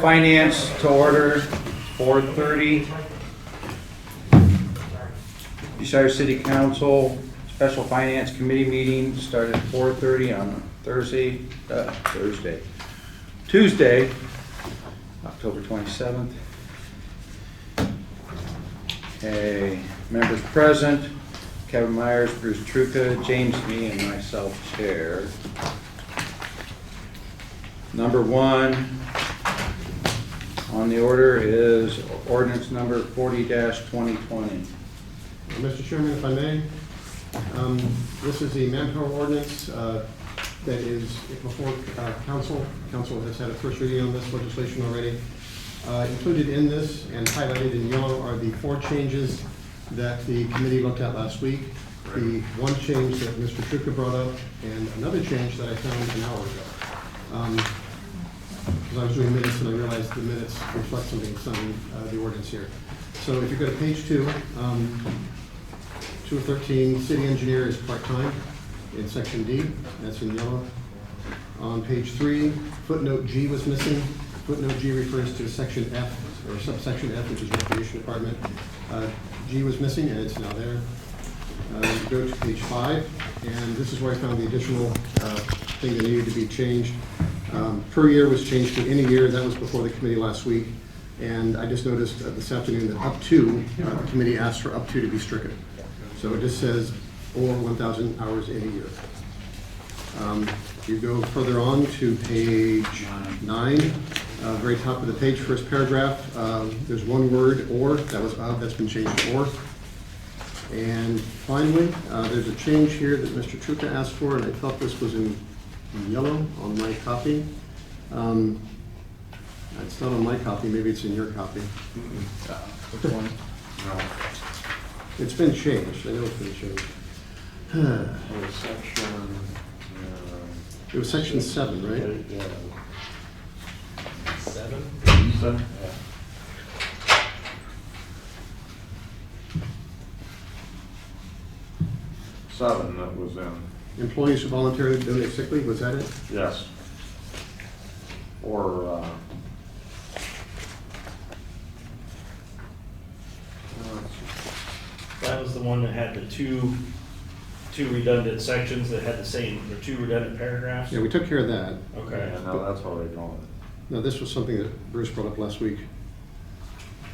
Finance to order, 4:30. Bucyrus City Council Special Finance Committee meeting started at 4:30 on Tuesday, October 27th. Okay, members present, Kevin Myers, Bruce Truca, James Me, and myself, Chair. Number one on the order is ordinance number 40-2020. Mr. Chairman, if I may, this is the Manpower Ordinance that is before Council. Council has had a first reading on this legislation already. Included in this and highlighted in yellow are the 4 changes that the committee looked at last week. The one change that Mr. Truca brought up and another change that I found an hour ago. Because I was doing minutes and I realized the minutes reflect something on the ordinance here. So if you go to page 2, 2 of 13, city engineer is part-time in section D, that's in yellow. On page 3, footnote G was missing. Footnote G refers to section F, or subsection F, which is recreation department. G was missing and it's now there. You go to page 5, and this is where I found the additional thing that needed to be changed. Per year was changed to any year. That was before the committee last week. And I just noticed this afternoon that up to, the committee asked for up to be stricken. So it just says, or 1,000 hours in a year. You go further on to page 9, very top of the page, first paragraph. There's one word, or, that was of, that's been changed to or. And finally, there's a change here that Mr. Truca asked for, and I thought this was in yellow on my copy. It's not on my copy, maybe it's in your copy. Which one? No. It's been changed, I know it's been changed. It was section 7, right? Yeah. 7? 7? Yeah. 7 that was in. Employees who voluntarily donate sick leave, was that it? Yes. Or, That was the one that had the two redundant sections that had the same, or 2 redundant paragraphs? Yeah, we took care of that. Okay. yeah, no, that's already gone. No, this was something that Bruce brought up last week.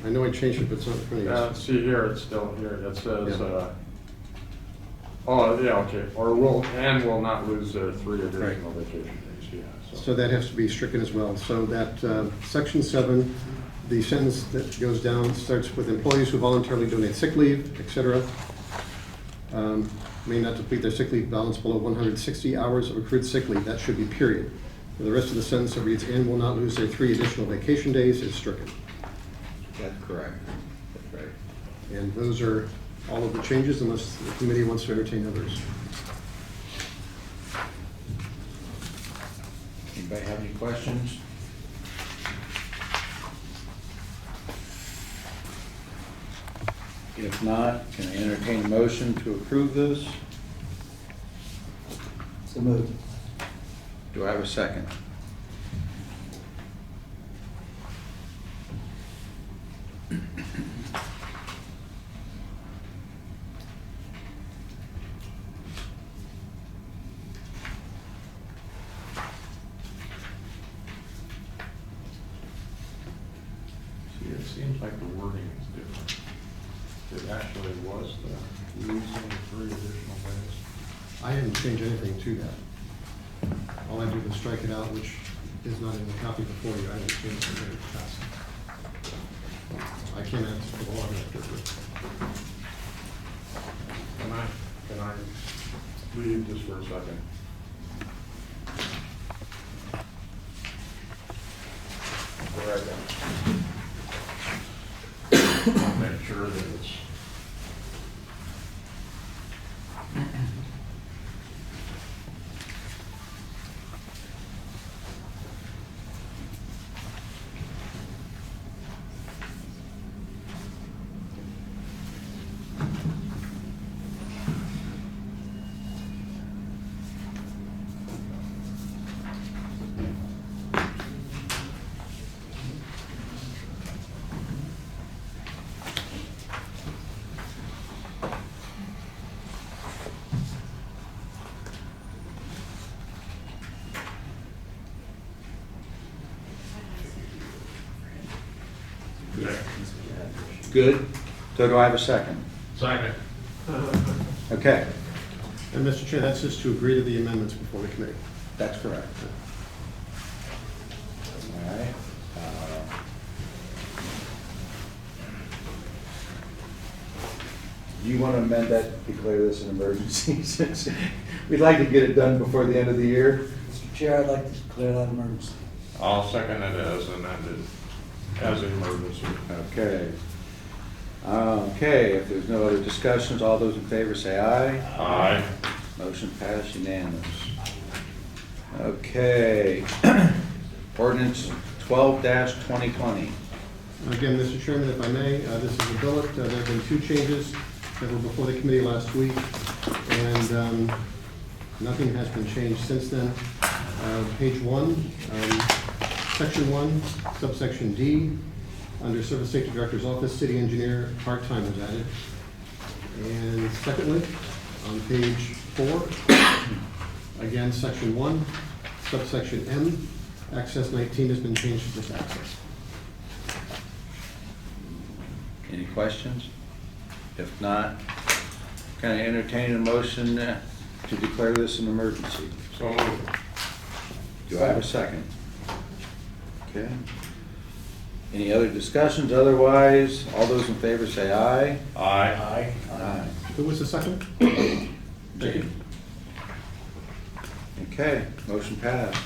I know I changed it, but it's not in front of you. Yeah, see here, it's still here. It says, Yeah. oh, yeah, okay. Or will not lose their 3 additional vacation days, yeah. So that has to be stricken as well. So that section 7, the sentence that goes down starts with employees who voluntarily donate sick leave, etc. May not deplete their sick leave balance below 160 hours of accrued sick leave. That should be period. For the rest of the sentence that reads, and will not lose their 3 additional vacation days is stricken. That's correct. That's right. And those are all of the changes unless the committee wants to entertain others. Anybody have any questions? If not, can I entertain a motion to approve this? So moved. Do I have a second? See, it seems like the wording is different. It actually was the losing 3 additional days. I didn't change anything to that. All I did was strike it out, which is not in the copy before you. I didn't change it very fast. I can't answer for the law after. Can I leave just for a second? Go right down. I'll make sure that it's. Good? So do I have a second? Second. Okay, And Mr. Chair, that's just to agree to the amendments before the committee. that's correct. All right. Do you want to amend that, declare this an emergency? Since we'd like to get it done before the end of the year. Mr. Chair, I'd like to declare that emergency. I'll second it as amended, as an emergency. Okay. Okay, if there's no other discussions, all those in favor say aye. Aye. Motion passed unanimous. Okay. Ordinance 12-2020. Again, Mr. Chairman, if I may, this is a billet. There have been 2 changes that were before the committee last week, and nothing has been changed since then. Page 1, Section 1, subsection D, under Service Safety Director's Office, City Engineer, part-time was added. And secondly, on page 4, again, Section 1, subsection M, access 19 has been changed to just access. Any questions? If not, can I entertain a motion to declare this an emergency? So moved. Do I have a second? Okay. Any other discussions? Otherwise, all those in favor say aye. Aye. Aye. Who was the second? Jane. Okay, motion passed.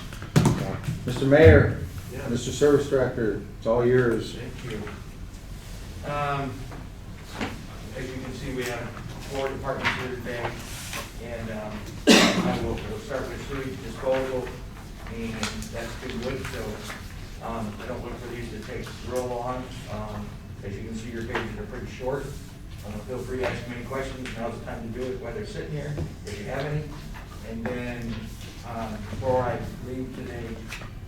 Mr. Mayor, Yes. Mr. Service Director, it's all yours. Thank you. As you can see, we have 4 departments here today, and we'll start with sewage disposal, and that's good wood, so I don't look for these to take real long. As you can see, your pages are pretty short. Feel free to ask me any questions. Now's the time to do it while they're sitting here, if you have any. And then, before I leave today,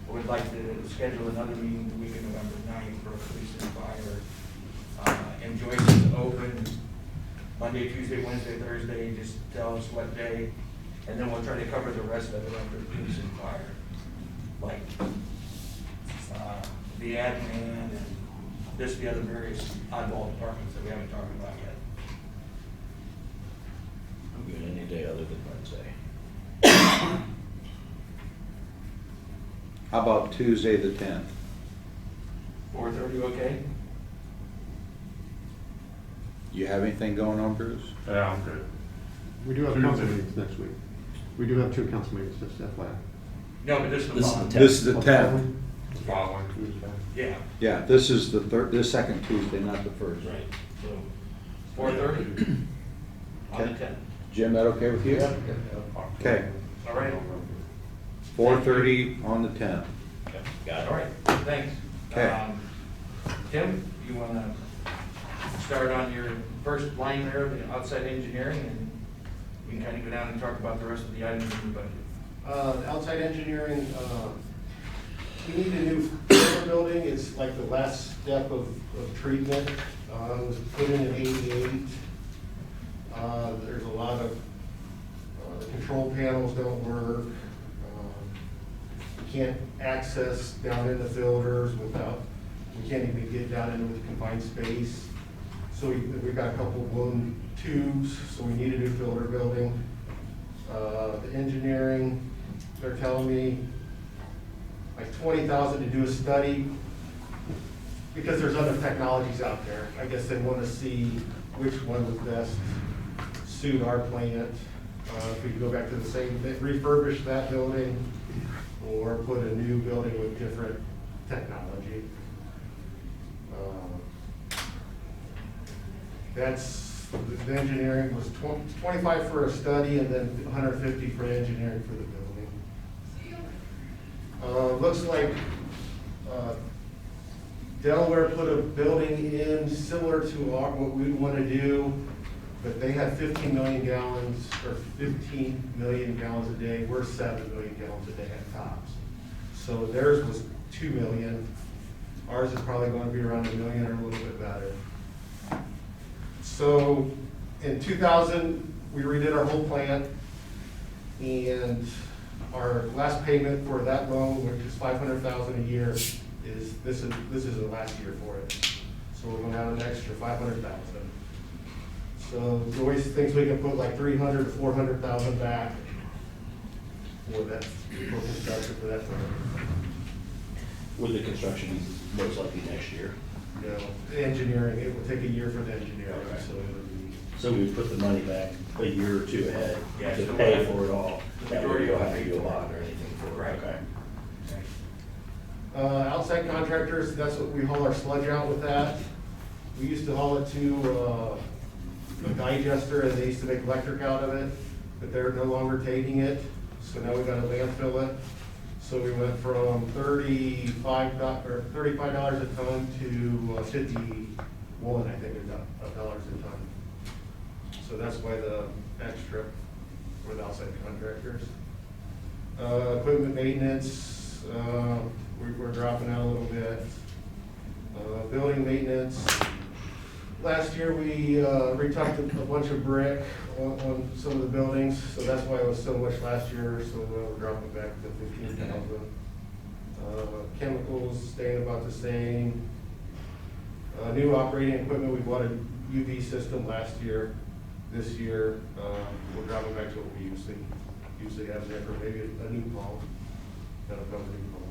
I would like to schedule another meeting the week of November 9th for police and fire. And Joyce is open Monday, Tuesday, Wednesday, Thursday, just tell us what day, and then we'll try to cover the rest of it under police and fire. Like, the admin and just the other various oddball departments that we haven't talked about yet. I'm good any day other than Wednesday. How about Tuesday, the 10th? 4:30, okay? You have anything going on, Bruce? Yeah, I'm good. We do have Tuesday. council meetings next week. We do have 2 council meetings, just FYI. No, but this is the This is bond. the This is the 10th. Following Tuesday. Yeah, Yeah, this is the this second Tuesday, not the first. right, so 4:30 on the Okay. 10th. Jim, that okay with you? Okay, All right? 4:30 on the 10th. Okay, got it. All right, thanks. Okay. Tim, you want to start on your first line there, the outside engineering, and we can kind of go down and talk about the rest of the items in the budget. Outside engineering, we need a new filter building. It's like the last step of treatment. It was put in 88. There's a lot of, the control panels don't work. We can't access down in the filters we can't even get down into the confined space. So we've got a couple of blown tubes, so we need a new filter building. The engineering, they're telling me like 20,000 to do a study, because there's other technologies out there. I guess they want to see which one would best suit our plant. If we could go back to the same, refurbish that building, or put a new building with different technology. That's, the engineering was 25 for a study, and then 150 for engineering for the building. Looks like Delaware put a building in similar to what we want to do, but they have 15 million gallons, or 15 million gallons a day. We're 7 million gallons a day at tops. So theirs was 2 million. Ours is probably going to be around 1 million or a little bit better. So in 2000, we redid our whole plant, and our last payment for that loan, which is $500,000 a year, is this is the last year for it. so we're gonna have an extra 500,000. So Joyce thinks we can put like 300 to 400,000 back for that, for construction for that firm. With the construction most likely next year. You know, the engineering, it will take a year for the engineering, Okay. so it'll be. So we would put the money back a year or two ahead Yeah, to so pay we'll have- for it all. the That way majority you don't will have to pay do a for it. bond or anything for it. Right. Okay. Outside contractors, that's what we haul our sludge out with that. We used to haul it to, a digester, and they used to make electric out of it, but they're no longer taking it, so now we gotta landfill it. So we went from $35 a ton to 51, I think, of dollars a ton. So that's why the extra with outside contractors. Equipment maintenance, we're dropping out a little bit. Building maintenance, last year we retucked a bunch of brick on some of the buildings, so that's why it was so much last year, so we're dropping back to 15,000. Chemicals staying about the same. New operating equipment, we bought a UV system last year. This year, we're dropping back to what we usually have there, for maybe a new pump. That'll come with a new pump.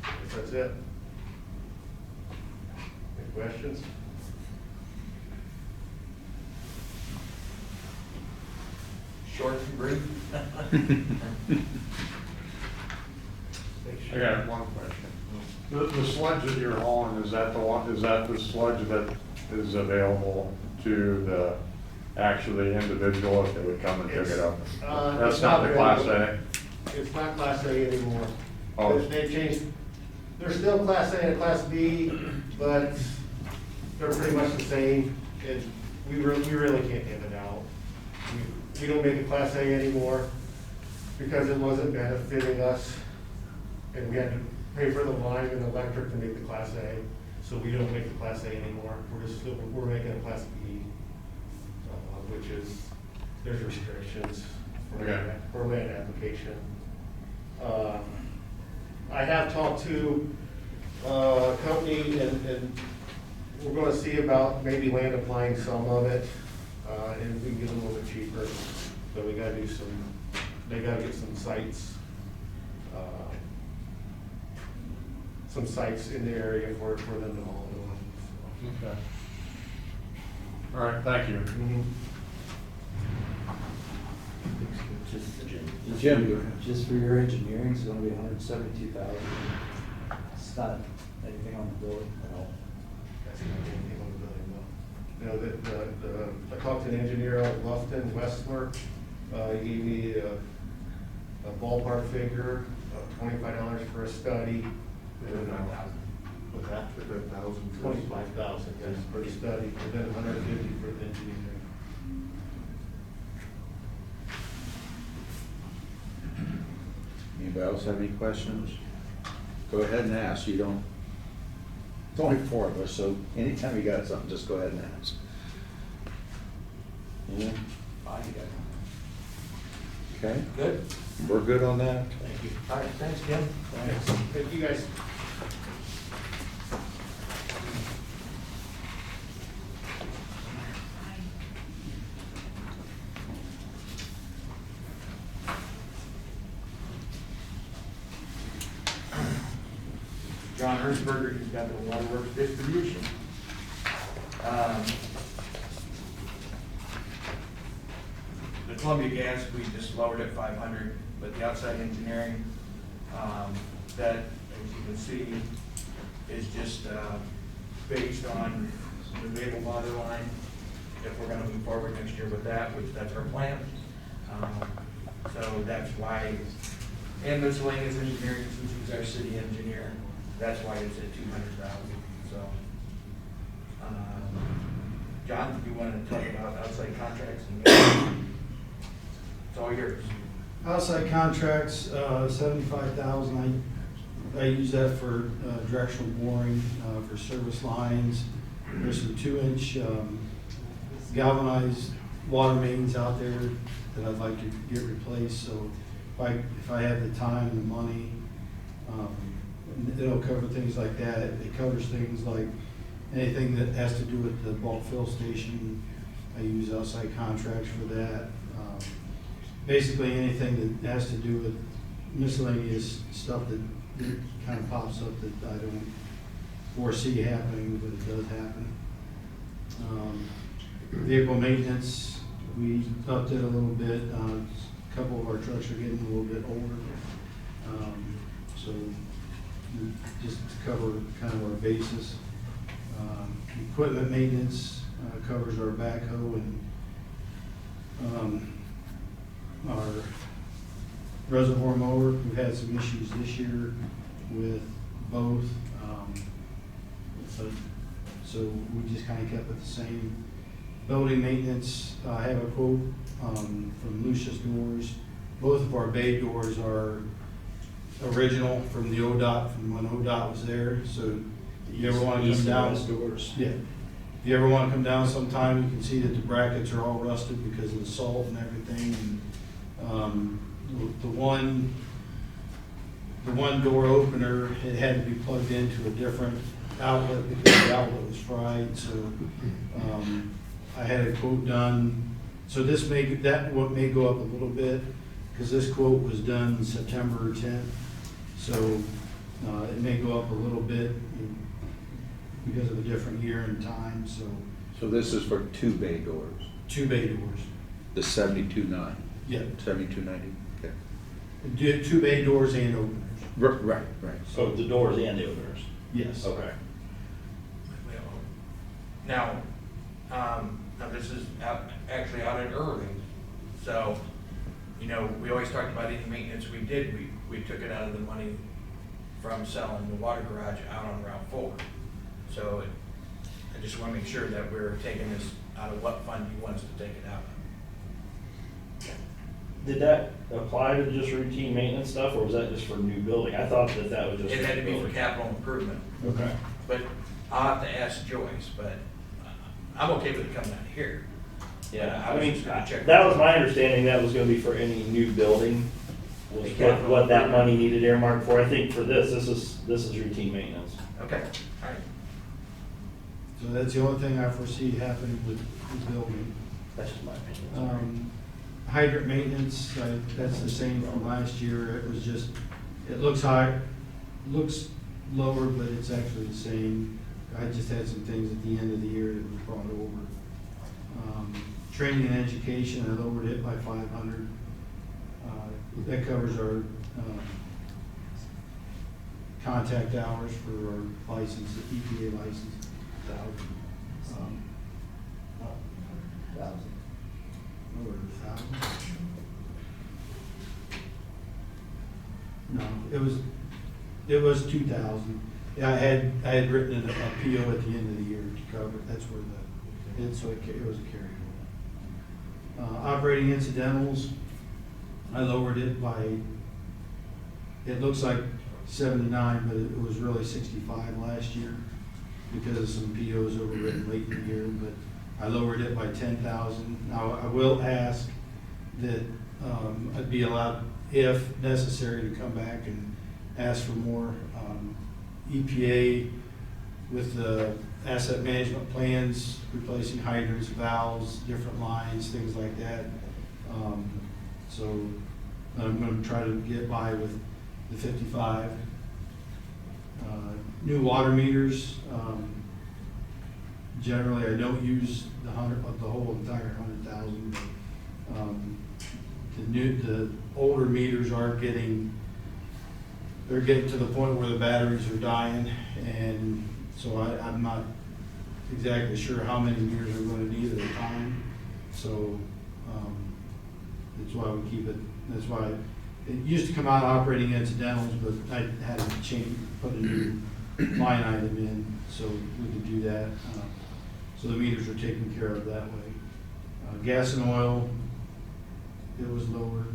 I guess that's it. Any questions? Short and brief. I got one question. The sludge that you're hauling, is that the sludge that is available to the, actually individual if they would come and pick it up? That's It's not the Class available. A? It's not Class A anymore. Oh. They changed, they're still Class A and Class B, but they're pretty much the same, and we really can't give it out. We don't make a Class A anymore because it wasn't benefiting us, and we had to pay for the line and electric to make the Class A, so we don't make the Class A anymore. We're making a Class B, which is, there's restrictions Okay. for land application. I have talked to a company, and we're gonna see about maybe land applying some of it, and we can get a little bit cheaper. But we gotta do they gotta get some sites in the area for them to haul it on. Okay. All right, thank you. Jim, go ahead. Just for your engineering, it's gonna be $172,000. It's not anything on the building at all. That's not anything on the building, though. You know, I talked to an engineer out of Lufton, Westler. He gave me a ballpark figure of $25 for a study. What's that? 25,000, yes, for the study, and then 150 for the engineering. Anybody else have any questions? Go ahead and ask, you don't, it's only four of us, so anytime you got something, just go ahead and ask. Yeah, okay, Good. we're good on that? Thank you. All right, thanks, Kim. Thank you, guys. John Hertzberger, who's got the waterworks distribution. The Columbia gas, we just lowered it 500, but the outside engineering, that, as you can see, is just based on the Mabel water line. If we're gonna move forward next year with that, which that's our plan. So that's why, and miscellaneous engineering, since he's our city engineer, that's why it's at 200,000, so. John, do you want to talk about outside contracts? It's all yours. Outside contracts, 75,000, I use that for directional boring, for service lines. There's some 2-inch galvanized water mains out there that I'd like to get replaced, so if I have the time and the money, it'll cover things like that. It covers things like anything that has to do with the bulk fill station, I use outside contracts for that. Basically, anything that has to do with miscellaneous stuff that kind of pops up that I don't foresee happening, but it does happen. Vehicle maintenance, we upped it a little bit. A couple of our trucks are getting a little bit older. So just to cover kind of our basis. Equipment maintenance covers our backhoe and our reservoir mower. We've had some issues this year with both. So we just kind of kept it the same. Building maintenance, I have a quote from Lucius Doors. Both of our bay doors are original from the ODOT, from when ODOT was there. So if you ever want to come down, Doors. yeah. If you ever want to come down sometime, you can see that the brackets are all rusted because of the salt and everything. And the one door opener, it had to be plugged into a different outlet because the outlet was fried. So I had a quote done. So this may go up a little bit because this quote was done September 10th. So it may go up a little bit because of a different year and time. So this is for 2 bay doors, 2 bay doors. the 72.9, Yeah, 7290, okay. 2 bay doors and openers. Right. So the doors and the openers? Yes. Okay. Now, this is actually out at Irving, so, you know, we always talked about any maintenance we did, we took it out of the money from selling the water garage out on Route 4. So I just want to make sure that we're taking this out of what fund you want us to take it out of. Did that apply to just routine maintenance stuff, or was that just for new building? I thought that was just. It had to new be for building. capital improvement, Okay. but I'll have to ask Joyce, but I'm okay with it coming out of here. Yeah, I was just gonna check. that was my understanding, that was gonna be for any new building, was what that money needed earmarked for. I think for this is routine maintenance. Okay, all right. So that's the only thing I foresee happening with the building. That's just my opinion. Hydrant maintenance, that's the same from last year. It was just, it looks high, looks lower, but it's actually the same. I just had some things at the end of the year that was brought over. Training and education, I lowered it by 500. That covers our contact hours for our license, the EPA license. 1,000. Over 1,000? No, it was 2,000. Yeah, I had written a PO at the end of the year to cover it. That's where so it was a carryover. Operating incidentals, I lowered it by, it looks like 79, but it was really 65 last year because of some POs overwritten late in the year, but I lowered it by 10,000. Now, I will ask that I'd be allowed, if necessary, to come back and ask for more. EPA with the asset management plans, replacing hydrants, valves, different lines, things like that. So I'm going to try to get by with the 55. New water meters. Generally, I don't use the whole entire 100,000. The older meters are they're getting to the point where the batteries are dying, and so I'm not exactly sure how many meters we're going to need at a time. So that's why we keep it. That's why it used to come out operating incidentals, but I had to put a new line item in, so we could do that. So the meters are taken care of that way. Gas and oil, it was lowered.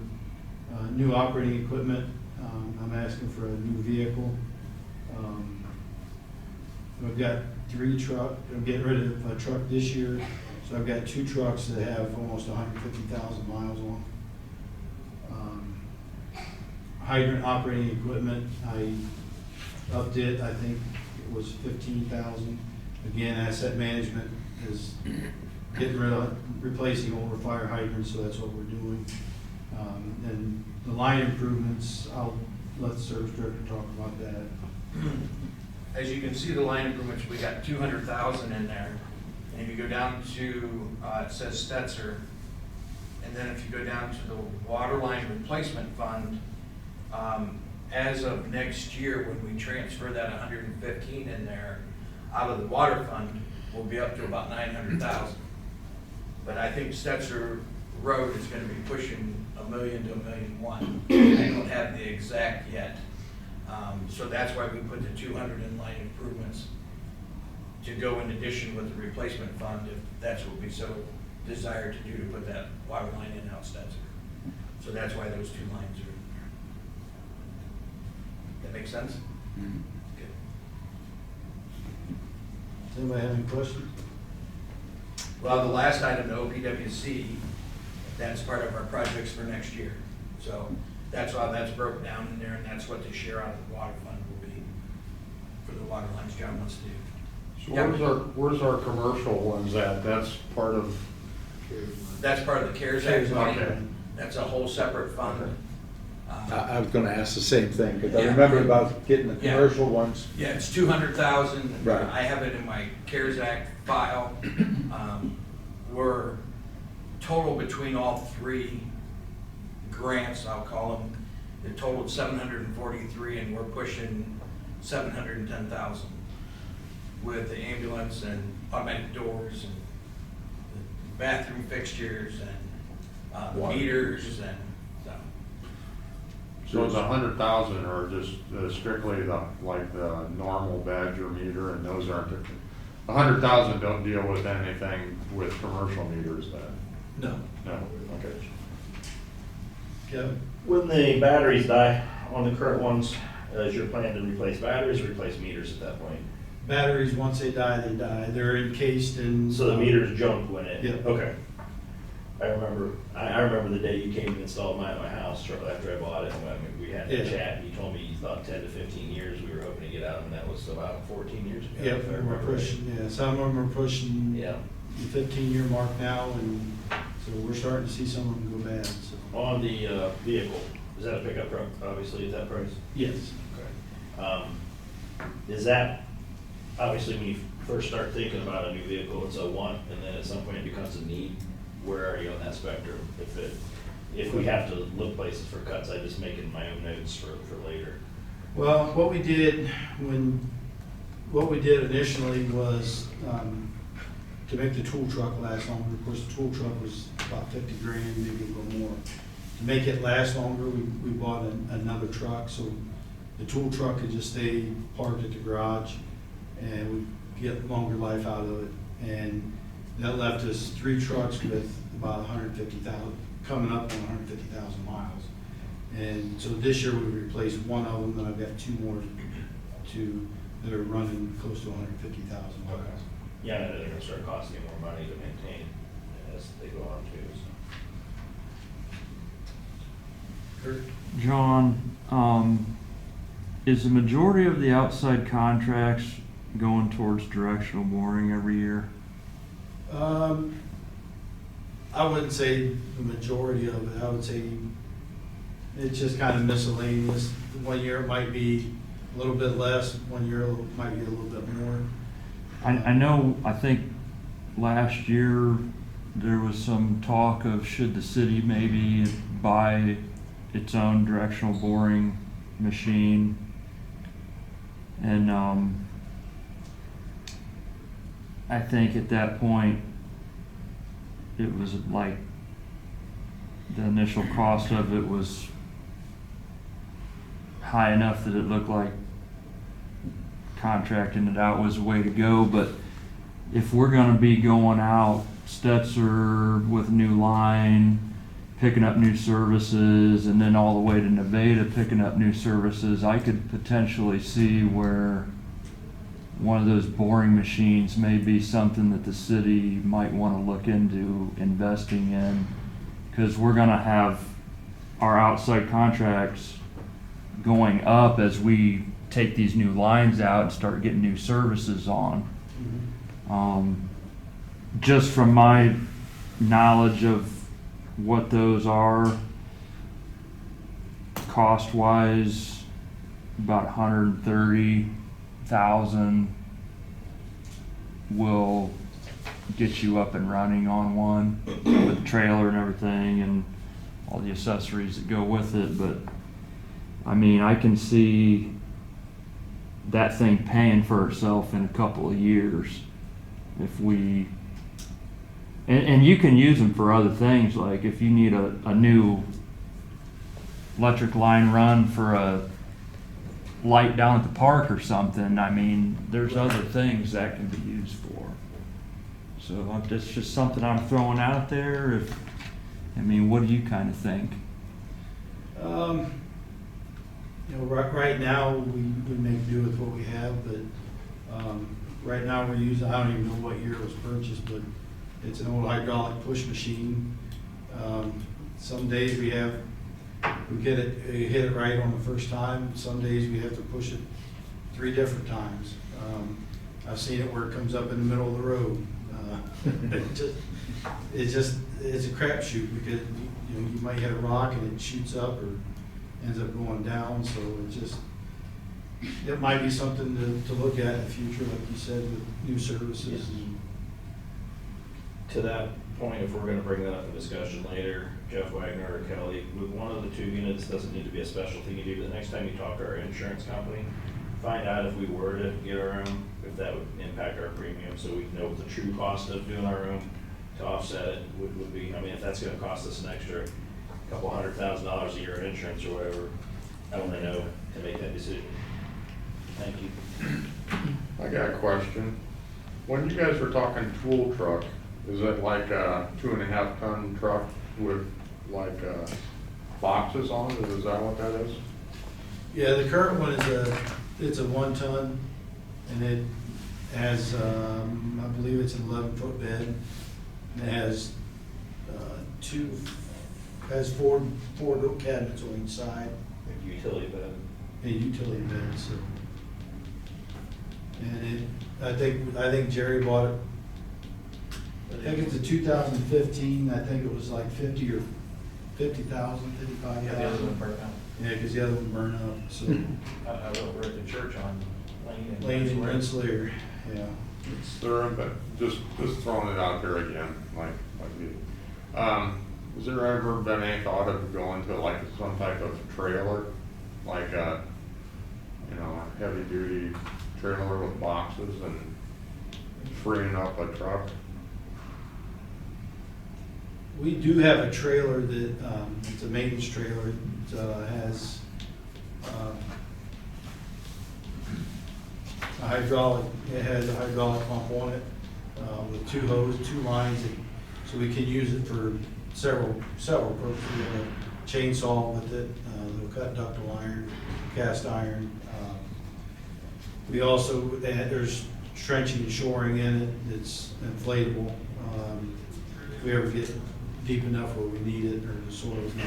New operating equipment, I'm asking for a new vehicle. I've got 3 trucks. I'm getting rid of a truck this year, so I've got 2 trucks that have almost 150,000 miles on them. Hydrant operating equipment, I upped it. I think it was 15,000. Again, asset management is getting rid of, replacing older fire hydrants, so that's what we're doing. And the line improvements, I'll let the service director talk about that. As you can see, the line improvements, we got 200,000 in there. And if you go down to, it says Stetzer, and then if you go down to the water line replacement fund, as of next year, when we transfer that 115 in there out of the water fund, we'll be up to about 900,000. But I think Stetzer Road is gonna be pushing $1 million to $1.1 million. I don't have the exact yet. So that's why we put the 200 in line improvements to go in addition with the replacement fund, if that's what we so desire to do, to put that water line in out Stetzer. So that's why those two lines are in there. That make sense? Mhm. Good. Does anybody have any questions? Well, the last item, the OPWC, that's part of our projects for next year. So that's why that's broken down in there, and that's what the share out of the water fund will be for the water lines John wants to do. So where's our commercial ones at? That's part of, That's part of the CARES Act money. Okay. That's a whole separate fund. I was gonna ask the same thing, because I Yeah. remember about getting the Yeah. commercial ones. Yeah, it's 200,000. Right. I have it in my CARES Act file. We're total between all three grants, I'll call them, it totaled 743, and we're pushing 710,000 with the ambulance and automatic doors and the bathroom fixtures and the Water. meters and so. so the 100,000 are just strictly like the normal Badger meter, and those aren't, the 100,000 don't deal with anything with commercial meters then? No. No, okay. Kevin? When the batteries die on the current ones, is your plan to replace batteries or replace meters at that point? Batteries, once they die, they die. They're encased in. So the meters jump when it? Yeah. Okay. I remember the day you came and installed mine at my house shortly after I bought it, and when we had Yeah. a chat, and you told me you thought 10 to 15 years we were hoping to get out, and that was about 14 years ago. Yep, if I we're remember right. pushing, yeah, some of them are pushing Yeah. the 15-year mark now, and so we're starting to see some of them go bad, so. On the vehicle, is that a pickup truck, obviously, at that price? Yes. Okay. Is that, obviously, when you first start thinking about a new vehicle, it's a want, and then at some point it becomes a need? Where are you on that spectrum? If we have to look places for cuts, I'm just making my own notes for later. Well, what we did initially was to make the tool truck last longer. Of course, the tool truck was about 50 grand, maybe a little more. To make it last longer, we bought another truck, so the tool truck could just stay parked at the garage, and we get longer life out of it. And that left us 3 trucks with about 150,000, coming up on 150,000 miles. And so this year we replaced one of them, and I've got 2 more that are running close to 150,000 miles. Yeah, and they're gonna start costing you more money to maintain as they go on too, so. Kurt? John, is the majority of the outside contracts going towards directional boring every year? I wouldn't say the majority of it. I would say it's just kind of miscellaneous. One year it might be a little bit less, one year it might be a little bit more. I know, I think last year there was some talk of should the city maybe buy its own directional boring machine. And I think at that point, it was like the initial cost of it was high enough that it looked like contracting it out was the way to go. But if we're gonna be going out Stetzer with a new line, picking up new services, and then all the way to Nevada picking up new services, I could potentially see where one of those boring machines may be something that the city might want to look into investing in, because we're going to have our outside contracts going up as we take these new lines out and start getting new services on. Just from my knowledge of what those are, cost-wise, about 130,000 will get you up and running on one with the trailer and everything and all the accessories that go with it. But I mean, I can see that thing paying for itself in a couple of years if we, and you can use them for other things, like if you need a new electric line run for a light down at the park or something. I mean, there's other things that can be used for. So that's just something I'm throwing out there. I mean, what do you kind of think? Right now, we make do with what we have, but right now we're using, I don't even know what year it was purchased, but it's an old hydraulic push machine. Some days we hit it right on the first time. Some days we have to push it 3 different times. I've seen it where it comes up in the middle of the road. It's a crapshoot because you might hit a rock and it shoots up or ends up going down. So it might be something to look at in the future, like you said, with new services. Yes. To that point, if we're going to bring that up in discussion later, Jeff Wagner or Kelly, with one of the 2 units, doesn't need to be a special thing you do. The next time you talk to our insurance company, find out if we were to get our own, if that would impact our premium, so we know what the true cost of doing our own to offset it would be. I mean, if that's going to cost us an extra couple $100,000 a year in insurance or whatever, I want to know to make that decision. Thank you. I got a question. When you guys were talking tool truck, is it like a 2.5 ton truck with like boxes on it? Is that what that is? Yeah, the current one it's a 1 ton, and it has, I believe it's an 11-foot bed, and it has 4 cabinets on each side. Utility bed. A utility bed, so. And I think Jerry bought it, I think it's a 2015, I think it was like 50,000 or 55,000. Yeah, the other one burnt out. Yeah, because the other one burned up, so. I over at the church on Lane and Rensselaer, yeah. Just throwing it out there again, has there ever been any thought of going to like some type of trailer, like a heavy duty trailer with boxes and freeing up a truck? We do have a trailer that, it's a maintenance trailer, it has it has a hydraulic pump on it with 2 hoses, 2 lines, so we can use it for several purposes. We have a chainsaw with it, they'll cut ductile iron, cast iron. We also, there's trenching and shoring in it, it's inflatable. If we ever get deep enough where we need it or the soil's not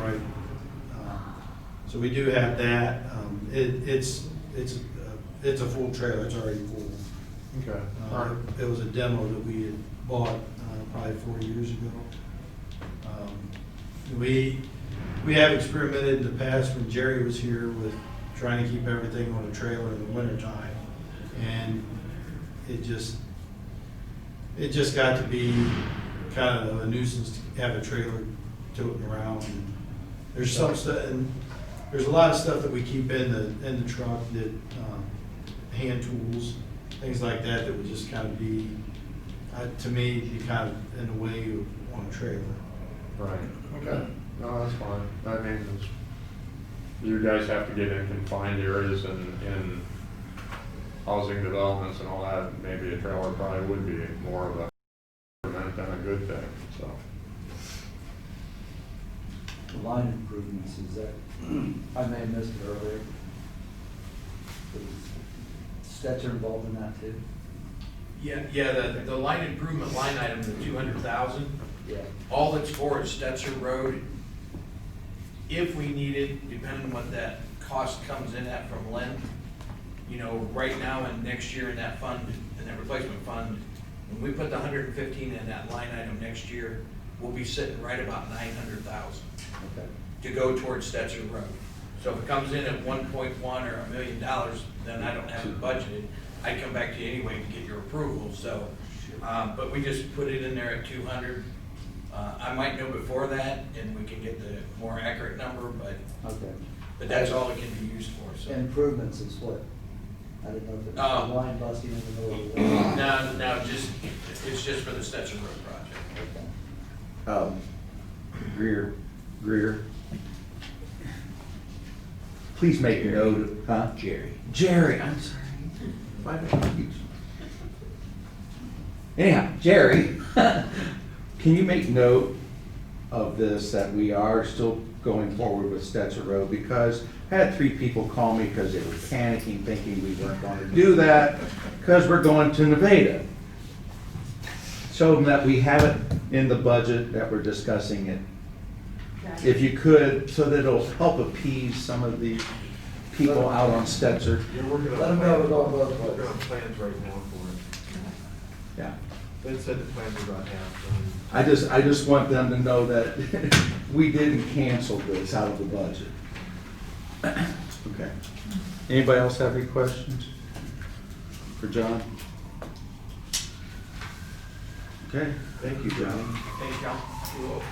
right. So we do have that. It's a full trailer, it's already full. Okay. It was a demo that we had bought probably 4 years ago. We have experimented in the past when Jerry was here with trying to keep everything on a trailer in the wintertime. And it just got to be kind of a nuisance to have a trailer toting around. And there's some stuff, and there's a lot of stuff that we keep in the truck, that hand tools, things like that, that would just kind of be, to me, be kind of in the way on a trailer. Right, okay. No, that's fine. I mean, you guys have to get in confined areas and housing developments and all that. Maybe a trailer probably would be more of a detriment than a good thing, so. The line improvements, is that, I may have missed it earlier. Was Stetzer involved in that too? Yeah, the line improvement line item, the 200,000, Yeah. all it's for is Stetzer Road. If we need it, depending on what that cost comes in at from Lynn, you know, right now and next year in that fund, in that replacement fund, when we put the 115 in that line item next year, we'll be sitting right about 900,000 Okay. to go towards Stetzer Road. So if it comes in at 1.1 or $1 million, then I don't have it budgeted. I'd come back to you anyway to get your approval, so, but we just put it in there at 200. I might know before that, and we can get the more accurate number, Okay. but that's all it can be used for, so. Improvements is what? I didn't know if it was Oh. the line busting in the middle of the road. No, it's just for the Stetzer Road project. Okay. Greer. Please make note of, huh? Jerry, I'm sorry. Why did I confuse you? Anyhow, Jerry, can you make note of this, that we are still going forward with Stetzer Road? Because I had 3 people call me because they were panicking, thinking we weren't going to do that, because we're going to Nevada. Show them that we have it in the budget, that we're discussing it. If you could, so that it'll help appease some of the people out on Stetzer. You're working on Let them know we're going plans. both Working ways. on plans right now for it. Yeah. They said the plans are about half I just want them to know that we didn't cancel this out of the budget. Okay. Anybody else have any questions for John? Okay, thank you, John. Thanks, John. You're welcome.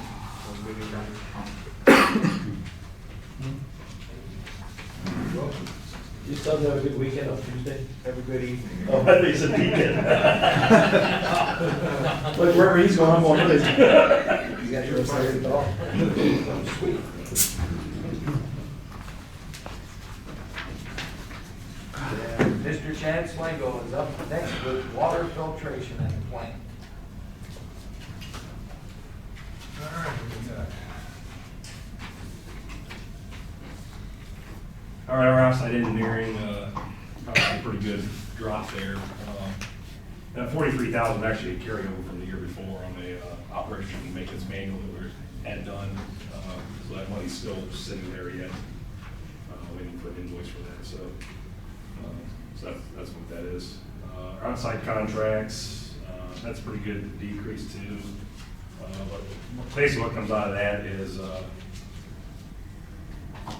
You still have a good weekend on Tuesday? Have a good evening. Oh, I think it's a weekend. Look, wherever he's going, I'm going with him. You got your excited dog? Sweet. Mr. Chad Slango is up next with water filtration at the plant. All right, our outside engineering, obviously a pretty good drop there. That 43,000 actually a carryover from the year before on the operation and maintenance manual that we had done. So that money's still sitting there yet, waiting for an invoice for that. So that's what that is. Our outside contracts, that's a pretty good decrease too. But basically what comes out of that is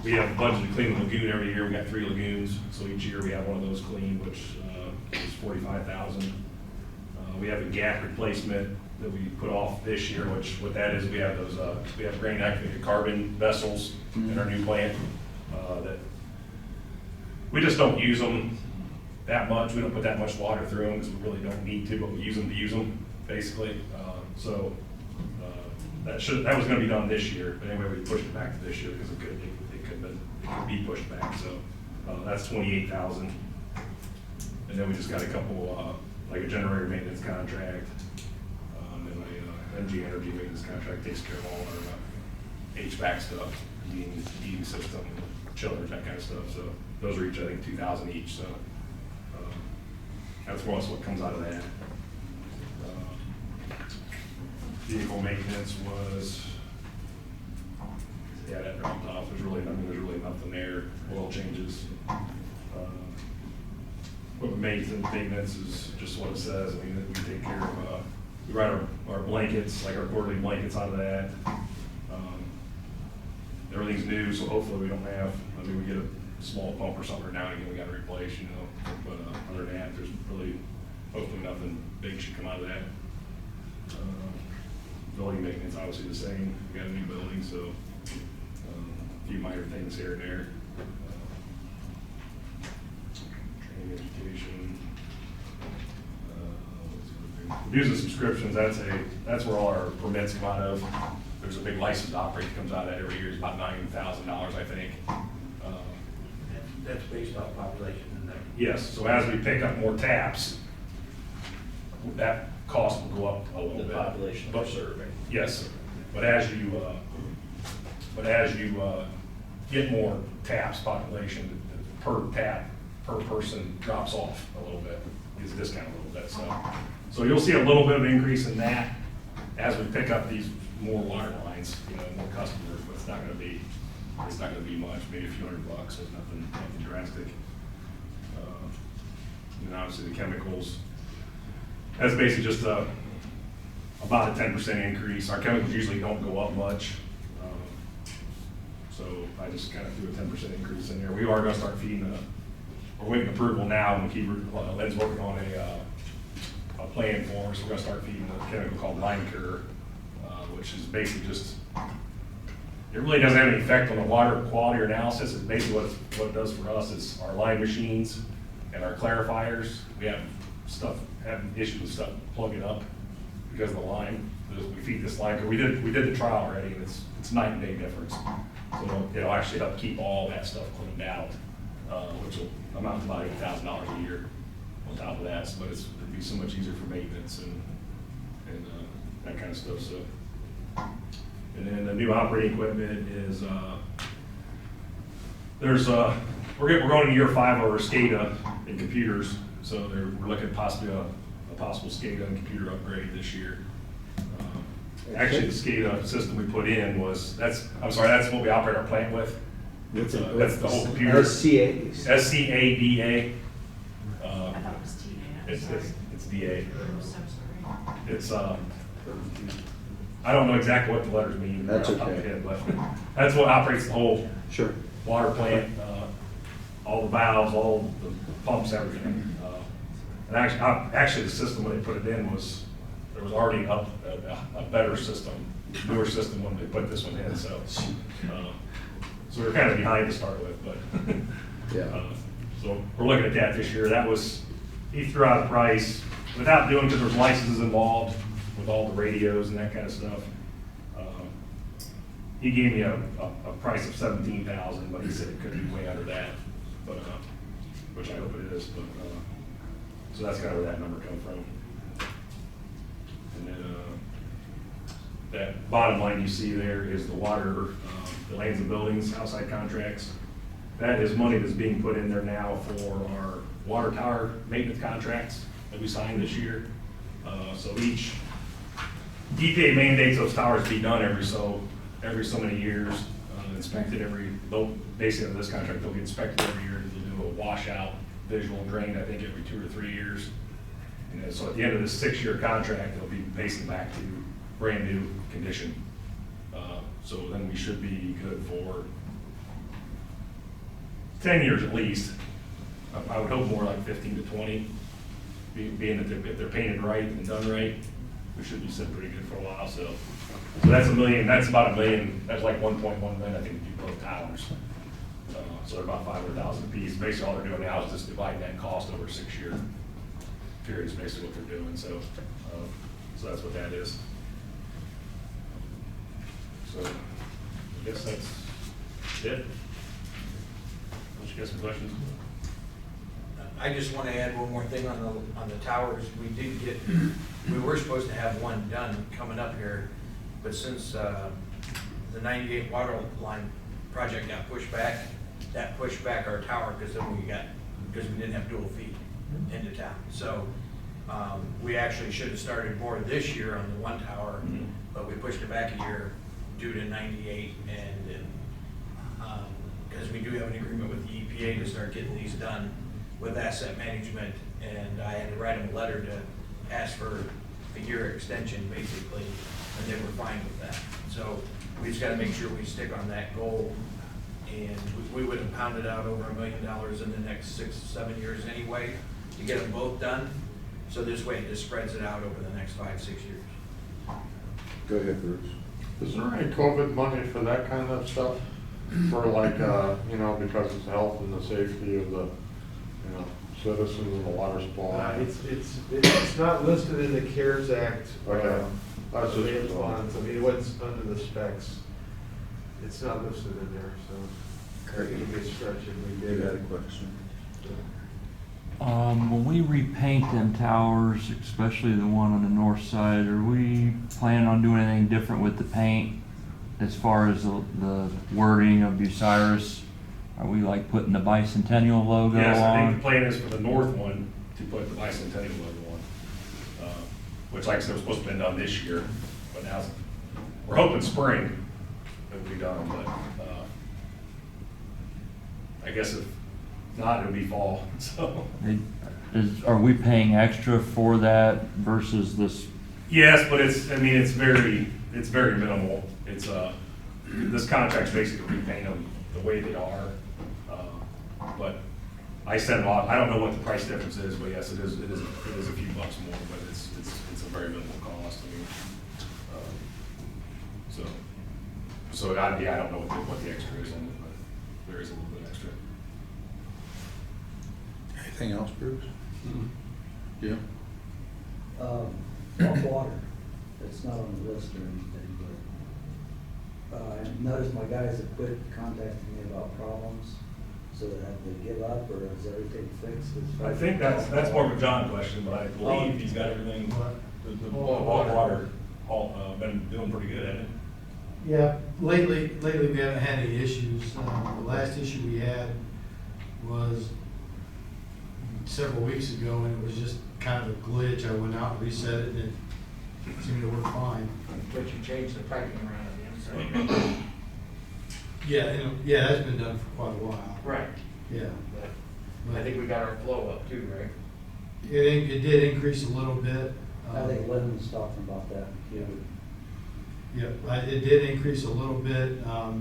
we have a budget to clean the lagoon every year. We got 3 lagoons, so each year we have one of those cleaned, which is 45,000. We have a gap replacement that we put off this year, which what that is, we have those we have grain activated carbon vessels in our new plant that we just don't use them that much. We don't put that much water through them because we really don't need to, but we use them to use them, basically. That was going to be done this year, but anyway, we pushed it back to this year because it could be pushed back. So that's 28,000, and then we just got a couple like a generator maintenance contract, and a MG Energy maintenance contract takes care of all our HVAC stuff, heating system, chillers, that kind of stuff. So those are each, I think, 2,000 each. So that's most what comes out of that. Vehicle maintenance was, yeah, that dropped off. There's really nothing there. Oil changes. Equipment maintenance is just what it says. I mean, we take care of, we write our blankets, like our quarterly blankets out of that. Everything's new, so hopefully we don't have, I mean, we get a small pump or something now and again we got to replace, you know. But other than that, there's really, hopefully nothing big should come out of that. Building maintenance, obviously the same. We got a new building, so a few minor things here and there. Training, education. Dues and subscriptions, that's where all our permits come out of. There's a big license to operate that comes out of that every year. It's about $9,000, I think. That's based off population in there. Yes, so as we pick up more taps, that cost will go up a little The bit. population we're serving. Yes, but as you get more taps, population, per tap, per person drops off a little bit, gets discounted a little bit. So you'll see a little bit of increase in that as we pick up these more water lines, you know, more customers, but it's not gonna be much, maybe a few $100. It's nothing drastic. And obviously the chemicals, that's basically just about a 10% increase. Our chemicals usually don't go up much. So I just kind of threw a 10% increase in there. We are gonna start feeding, we're waiting approval now, and Len's working on a plan for us. We're gonna start feeding a chemical called Lime Cure, which is basically just, it really doesn't have any effect on the water quality or analysis. It's basically what it does for us is our line machines and our clarifiers. We have having issues with stuff plugging up because of the lime. We feed this lime Cure. We did the trial already, and it's night and day difference. So it'll actually help keep all that stuff cleaned out, which will amount to about $8,000 a year on top of that. But it'll be so much easier for maintenance and that kind of stuff. So, and then the new operating equipment is we're going to year 5 of our SCADA in computers. So we're looking at possibly a possible SCADA and computer upgrade this year. Actually, the SCADA system we put in that's what we operate our plant with. That's the whole computer. SCADA. SCADA. I thought it was TA. It's DA. I'm so sorry. It's I don't know exactly what the letters mean. That's off the top of okay. my head, but that's what operates the whole Sure. water plant, all the valves, all the pumps, everything. And actually the system when they put it in there was already a better system, newer system when they put this one in. So we're kind of behind to start with, but Yeah. so we're looking at that this year. He threw out a price without doing, because there's licenses involved with all the radios and that kind of stuff. He gave me a price of $17,000, but he said it could be way under that, but which I hope it is. But so that's kind of where that number comes from. And then that bottom line you see there is the water, the lands and buildings, outside contracts. That is money that's being put in there now for our water tower maintenance contracts that we signed this year. So each EPA mandates those towers be done every so many years, inspected basically on this contract, they'll get inspected every year. They'll do a washout, visual drain, I think every 2 or 3 years. And then, so at the end of this 6-year contract, they'll be basically back to brand new condition. So then we should be good for 10 years at least. I would hope more like 15 to 20, being that if they're painted right and done right, we should be sitting pretty good for a while. So that's $1 million. That's about $1 million. That's like 1.1 million, I think, to do both towers. So they're about $500,000 a piece. Basically, all they're doing now is just dividing that cost over a 6-year period. Is basically what they're doing. So that's what that is. So I guess that's it. Unless you got some questions. I just want to add one more thing on the towers. We were supposed to have one done coming up here, but since the 98 water line project got pushed back, that pushed back our tower because we didn't have dual feed into town. So we actually should have started more this year on the one tower, but we pushed it back a year due to 98 and because we do have an agreement with the EPA to start getting these done with asset management, and I had to write them a letter to ask for a year extension basically, and they were fine with that. So we just gotta make sure we stick on that goal, and we would have pounded out over $1 million in the next 6 to 7 years anyway to get them both done. So this way it just spreads it out over the next 5 6 years. Go ahead, Bruce. Is there any COVID money for that kind of stuff? For like, because it's health and the safety of the, citizens and the water supply? It's not listed in the CARES Act. Okay. That's just- Advance funds. I mean, what's under the specs, it's not listed in there, so it could be a stretch if we You did got a it. question? When we repaint them towers, especially the one on the north side, are we planning on doing anything different with the paint as far as the wording of Bucyrus? Are we like putting the bicentennial logo Yes, I think on? the plan is for the north one to put the bicentennial logo on, which like I said, was supposed to have been done this year, but now we're hoping spring it will be done, but I guess if not, it'll be fall, so. Are we paying extra for that versus this? Yes, but it's very minimal. It's, this contract's basically repaying them the way they are. But I sent them off, I don't know what the price difference is, but yes, it is a few bucks more, but it's a very minimal cost. I mean, so I don't know what the extra is on it, but there is a little bit extra. Anything else, Bruce? Yeah. Off water, it's not on the list or anything, but, I noticed my guys have quit contacting me about problems, so have they give up, or is everything fixed? as far I as- think that's more of a John question, but I believe he's got everything, the water, been doing pretty good at it. Yeah, lately we haven't had any issues. The last issue we had was several weeks ago, and it was just kind of a glitch. I went out and reset it, and it seemed to work fine. But you changed the piping around on the inside. Yeah, that's been done for quite a while. Right. Yeah. But I think we got our flow up too, right? It did increase a little bit. I think Lynn was talking about that. Yeah, it did increase a little bit.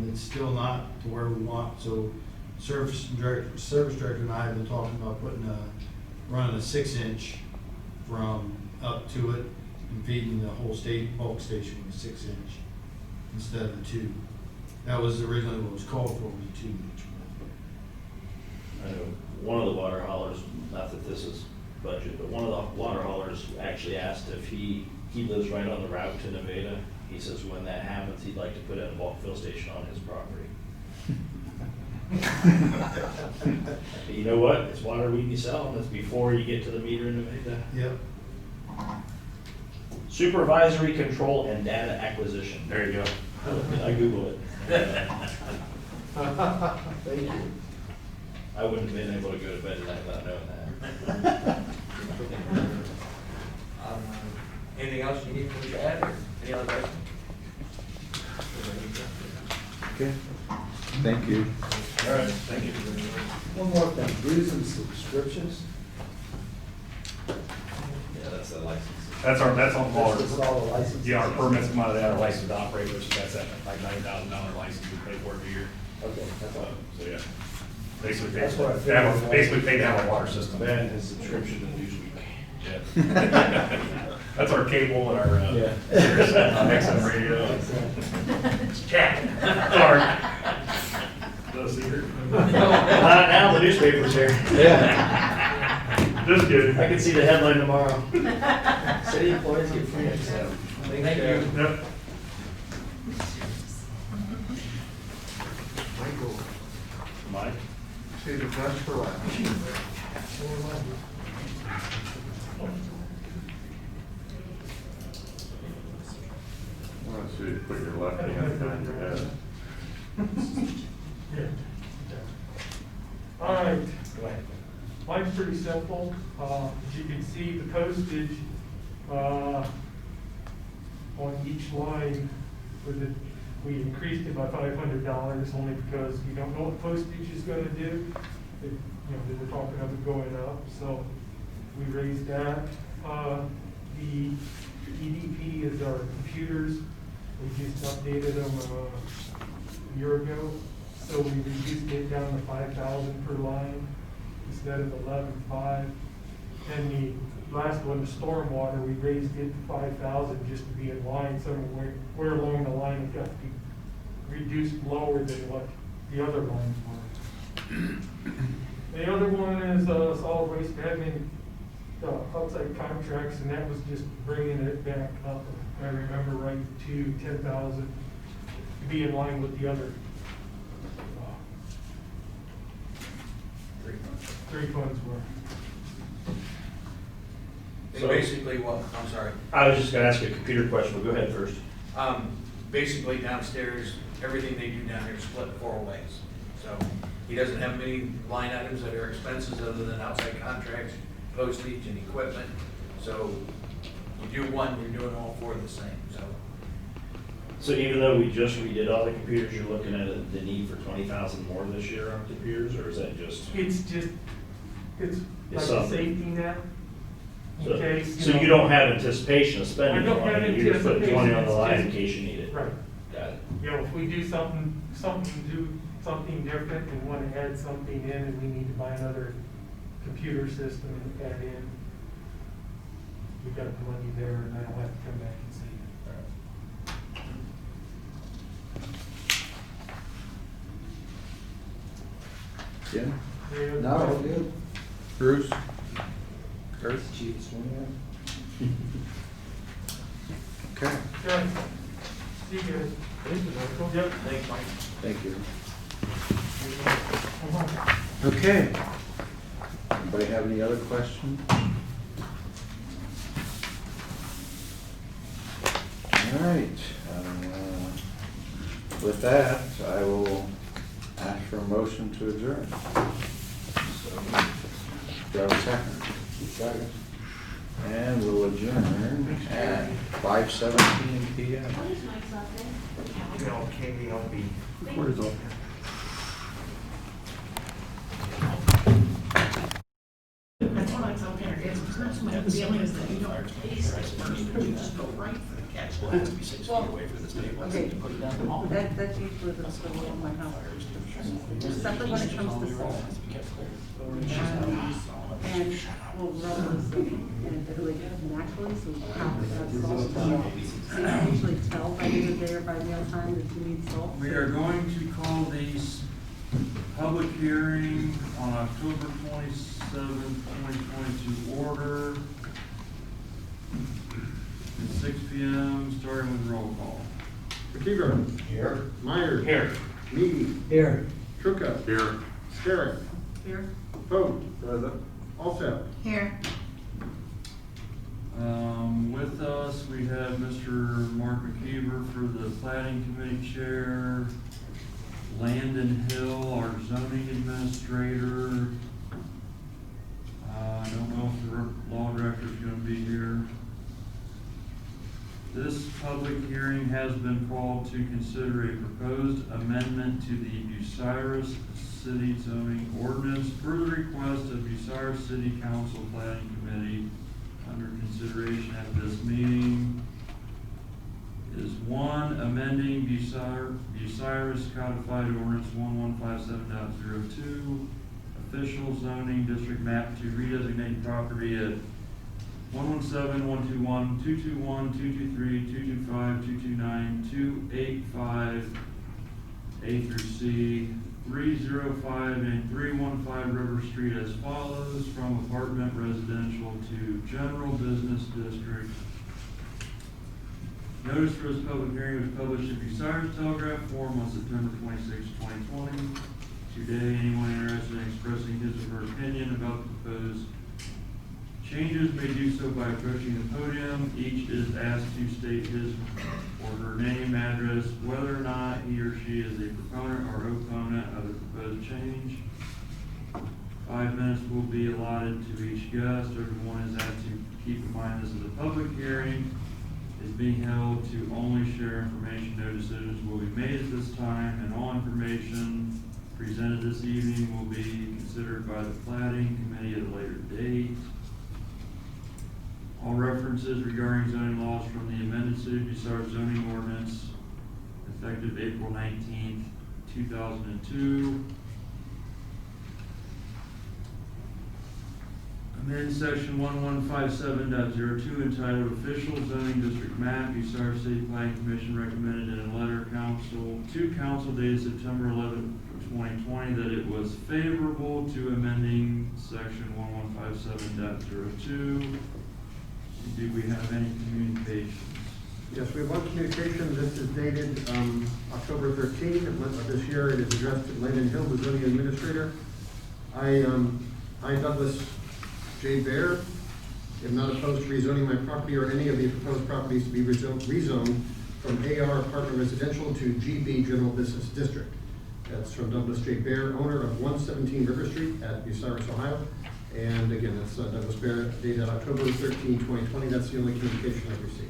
It's still not to where we want, so service director and I have been talking about running a 6-inch from up to it and feeding the whole bulk station with a 6-inch instead of a 2. That was originally what was called for, was a 2-inch. I know one of the water haulers, not that this is budget, but one of the water haulers actually asked if he lives right on the route to Nevada. He says when that happens, he'd like to put in a bulk fill station on his property. You know what? It's water we can sell, and it's before you get to the meter in Nevada. Yep. Supervisory control and data acquisition. There you go. I Googled it. Thank you. I wouldn't have been able to go to bed tonight without knowing that. Anything else you need from me to add, or any other questions? Okay. Thank you. All right, thank you. One more thing, dues and subscriptions. Yeah, that's the license. That's on all This is our, all the licenses. yeah, our permits come out of that, our license to operate, which that's that like $9,000 license we pay for every year. Okay, that's all. So, yeah. Basically, That's what I basically figured. pay to have a water system. Ben has subscription to Newsweek. Yeah. That's our cable and our, Yeah. XM radio. It's chat. Sorry. No secret. Not now, the newspaper's here. Yeah. Just kidding. I can see the headline tomorrow. City employees get free XM. Thank you. Yep. Michael, Mike? say the best for last. I want to see you put your left hand behind your head. All right, mine's pretty simple. As you can see, the postage on each line, we increased it by $500 only because we don't know what postage is going to do. They were talking of it going up, so we raised that. The EDP is our computers. We just updated them a year ago. So we reduced it down to 5,000 per line instead of 11,500. And the last one, the stormwater, we raised it to 5,000 just to be in line somewhere. Where along the line it got to be reduced lower than what the other lines were. The other one is solid waste admin, outside contracts, and that was just bringing it back up, if I remember right, to 10,000 to be in line with the other. Three funds were. And basically what, I'm sorry, I was just gonna ask you a computer question, but go ahead first. basically downstairs, everything they do down here is split 4 ways. So he doesn't have many line items that are expenses other than outside contracts, postage and equipment. So you do one, you're doing all 4 the same, so. So even though we just redid all the computers, you're looking at the need for 20,000 more this year on computers, or is that just? It's just, it's like a something. safety net. So, in case, so know. you don't have anticipation of spending I don't have money, you're just putting 20 on the anticipation, line in it's case you need it? Right. Got it. You know, if we do something different and want to add something in and we need to buy another computer system and add in, we've got the money there and I don't have to come back and see it. Jim? No, we're good. Bruce? Kurt? Chief Swinger. Okay, Okay. See you guys. Yep. Thanks, Mike. thank you. Okay. Anybody have any other questions? All right. With that, I will ask for a motion to adjourn. Do I have a second? Second. And we'll adjourn at 5:17 PM. No, Katie, I'll be. Recorded all. That's what I tell parents, it's not so much the feeling is that you don't taste it first, but you just go right for the catch. Well, it has to be 6 feet away from this table, Okay. to put it down the hall. That's usually the story of my house. Except when it comes to salt. And we'll rub this in, and it like naturally, so we have to add salt. So you can usually tell by the end of the day or by meal time that you need salt. We are going to call these public hearing on October 27th, 2022 order at 6 PM, starting with roll call. McKeever. Here? Myers. Here. Meady. Here. Trucca. Here. Sherrick. Here. Poe. Present. Alsep. Here. With us, we have Mr. Mark McKeever for the Platting Committee Chair, Landon Hill, our zoning administrator. I don't know if the law director is going to be here. This public hearing has been called to consider a proposed amendment to the Bucyrus City Zoning Ordinance per the request of Bucyrus City Council Planning Committee. Under consideration at this meeting is 1, amending Bucyrus Codified Ordinance 1157.02, official zoning district map to redesignate property at 117, 121, 221, 223, 225, 229, 285, A through C, 305 and 315 River Street as follows, from apartment residential to general business district. Notice for this public hearing was published in Bucyrus Telegraph Form on September 26, 2020. Today, anyone interested in expressing his or her opinion about the proposed changes may do so by approaching the podium. Each is asked to state his or her name, address, whether or not he or she is a proponent or opponent of the proposed change. 5 minutes will be allotted to each guest. Everyone is asked to keep in mind this is a public hearing. Is being held to only share information. No decisions will be made at this time, and all information presented this evening will be considered by the Platting Committee at a later date. All references regarding zoning laws from the amended City of Bucyrus Zoning Ordinance effective April 19th, 2002. Amend section 1157.02 entitled Official Zoning District Map. Bucyrus City Planning Commission recommended in a letter to council dated September 11th, 2020 that it was favorable to amending section 1157.02. Do we have any communications? Yes, we have one communication. This is dated October 13th of this year. It is addressed to Landon Hill, the zoning administrator. I, Douglas J. Bear, am not opposed to rezoning my property or any of the proposed properties to be rezoned from AR apartment residential to GB general business district. That's from Douglas J. Bear, owner of 117 River Street at Bucyrus, Ohio. And again, that's Douglas Bear, dated October 13, 2020. That's the only communication I've received.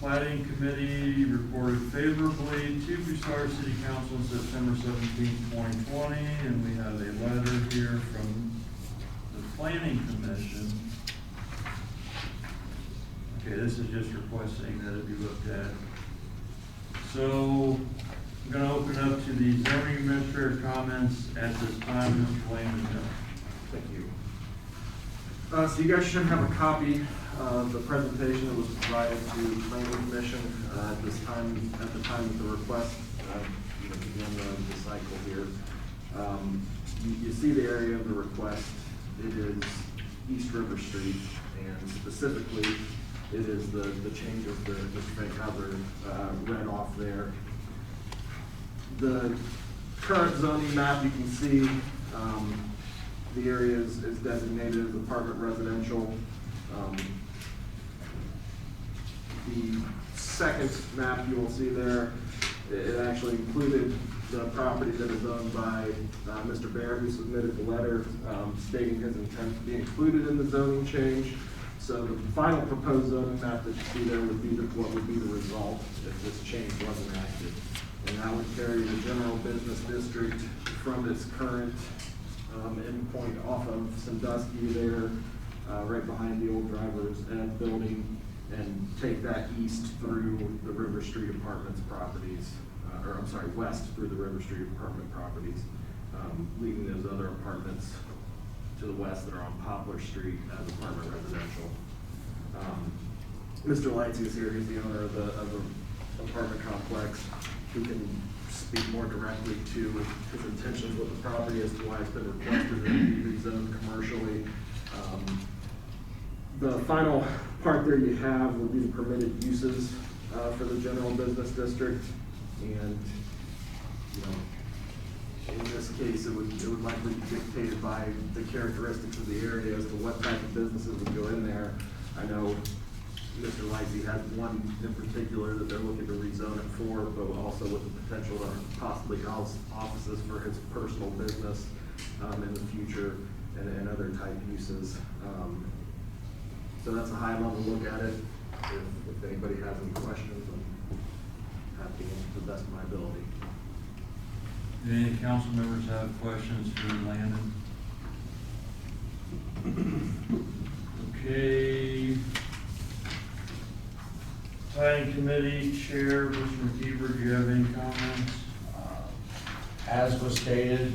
Platting Committee reported favorably to Bucyrus City Council on September 17, 2020, and we have a letter here from the Planning Commission. Okay, this is just requesting that it be looked at. So, I'm gonna open up to the zoning administrator comments at this time. Mr. Lehman. Thank you. So you guys should have a copy of the presentation that was provided to the Planning Commission at this time, at the time of the request, begin the cycle here. You see the area of the request. It is East River Street, and specifically, it is the change of the Frank Hauser read off there. The current zoning map, you can see the area is designated as apartment residential. The second map you will see there, it actually included the property that is owned by Mr. Baer, who submitted the letter stating his intent to be included in the zoning change. So the final proposed zoning map that you see there would be what would be the result if this change wasn't acted. And that would carry the general business district from its current endpoint off of Sandusky there, right behind the old Driver's Ed building, and take that east through the River Street Apartments properties, west through the River Street apartment properties, leaving those other apartments to the west that are on Poplar Street as apartment residential. Mr. Lightsey is here. He's the owner of the apartment complex, who can speak more directly to his intentions with the property as to why it's been requested that it be rezoned commercially. The final part there you have would be the permitted uses for the general business district, and in this case, it would likely be dictated by the characteristics of the area as to what type of businesses would go in there. I know Mr. Lightsey has one in particular that they're looking to rezone it for, but also with the potential to possibly house offices for his personal business in the future, and other type uses. So that's a high level look at it. If anybody has any questions, I'm happy to answer to the best of my ability. Do any council members have questions for Landon? Okay. Planning Committee Chair, Mr. McKeever, do you have any comments? As was stated,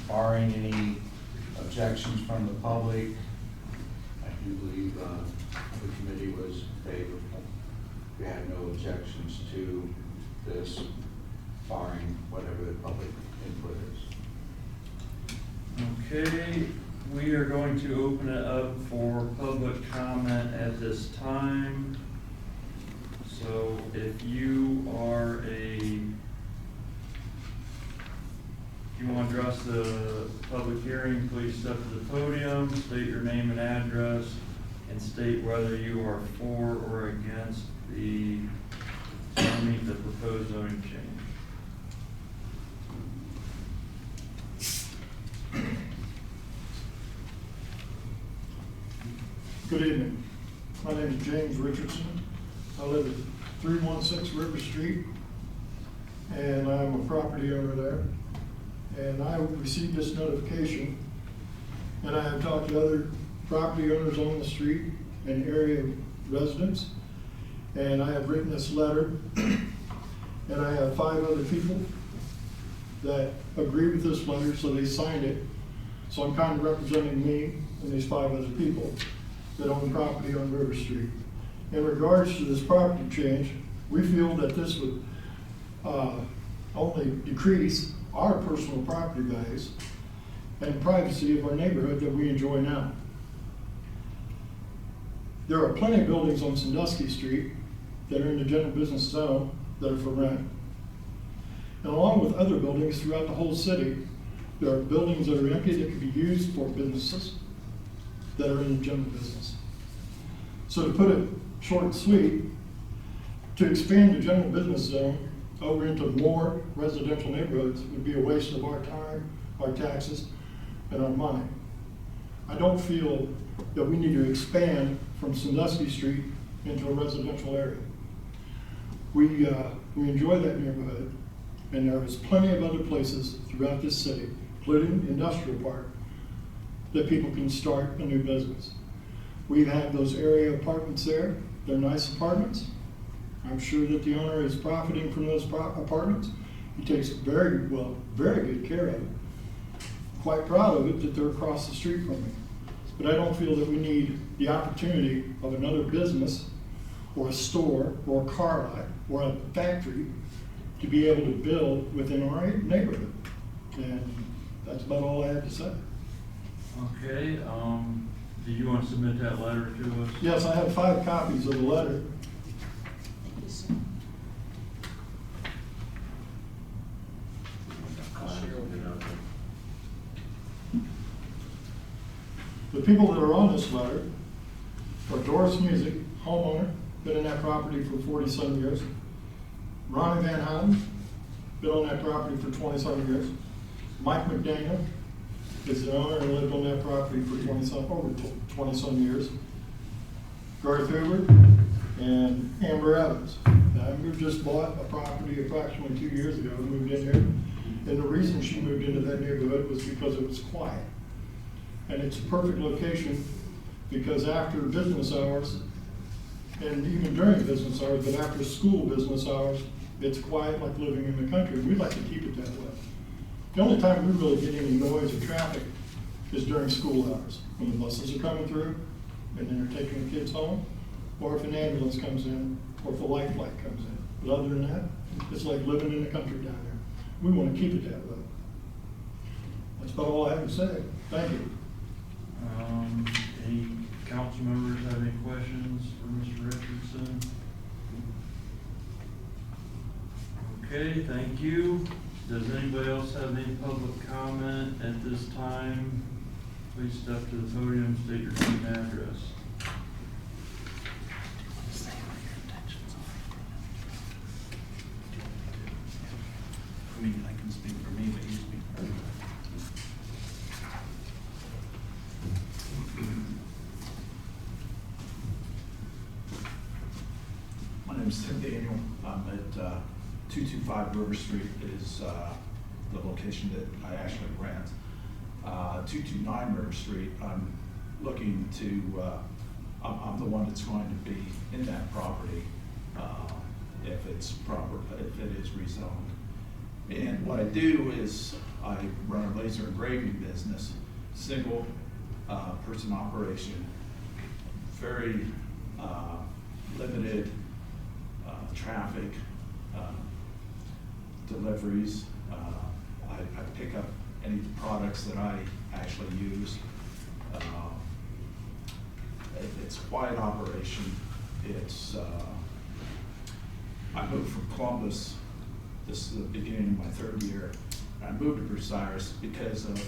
barring any objections from the public, I do believe the committee was favorable. We had no objections to this, barring whatever the public input is. Okay, we are going to open it up for public comment at this time. So if you want to address the public hearing, please step to the podium, state your name and address, and state whether you are for or against the proposed zoning change. Good evening. My name is James Richardson. I live at 316 River Street, and I'm a property owner there. And I received this notification, and I have talked to other property owners on the street and area residents, and I have written this letter, and I have 5 other people that agree with this letter, so they signed it. So I'm kind of representing me and these 5 other people that own property on River Street. In regards to this property change, we feel that this would only decrease our personal property values and privacy of our neighborhood that we enjoy now. There are plenty of buildings on Sandusky Street that are in the general business zone that are for rent. And along with other buildings throughout the whole city, there are buildings that are empty that can be used for businesses that are in the general business. So to put it short and sweet, to expand the general business zone over into more residential neighborhoods would be a waste of our time, our taxes, and our money. I don't feel that we need to expand from Sandusky Street into a residential area. We enjoy that neighborhood, and there is plenty of other places throughout this city, including industrial park, that people can start a new business. We've had those area apartments there. They're nice apartments. I'm sure that the owner is profiting from those apartments. He takes very good care of it. Quite proud of it that they're across the street from me. But I don't feel that we need the opportunity of another business or a store or a car lot or a factory to be able to build within our neighborhood. And that's about all I have to say. Okay, do you want to submit that letter to us? Yes, I have 5 copies of the letter. The people that are on this letter are Doris Music, homeowner, been in that property for 40-some years. Ronnie Van Houten, been on that property for 20-some years. Mike McDaniel is the owner and lived on that property for over 20-some years. Garth Hoover and Amber Evans. Now, Amber just bought a property approximately 2 years ago and moved in here. And the reason she moved into that neighborhood was because it was quiet. And it's a perfect location because after business hours, and even during business hours, but after school business hours, it's quiet like living in the country. We'd like to keep it that way. The only time we really get any noise or traffic is during school hours, when the buses are coming through and then they're taking the kids home, or if an ambulance comes in, or if a light flight comes in. But other than that, it's like living in the country down there. We want to keep it that way. That's about all I have to say. Thank you. Any council members have any questions for Mr. Richardson? Okay, thank you. Does anybody else have any public comment at this time? Please step to the podium, state your name and address. I mean, I can speak for me, but you speak for me. My name is Tim Daniel. I'm at 225 River Street is the location that I actually rent. 229 River Street, I'm looking to, I'm the one that's going to be in that property if it's proper, if it is rezoned. And what I do is I run a laser engraving business, single person operation, very limited traffic, deliveries. I pick up any products that I actually use. It's a quiet operation. It's, I moved from Columbus. This is the beginning of my 3rd year. I moved to Bucyrus because of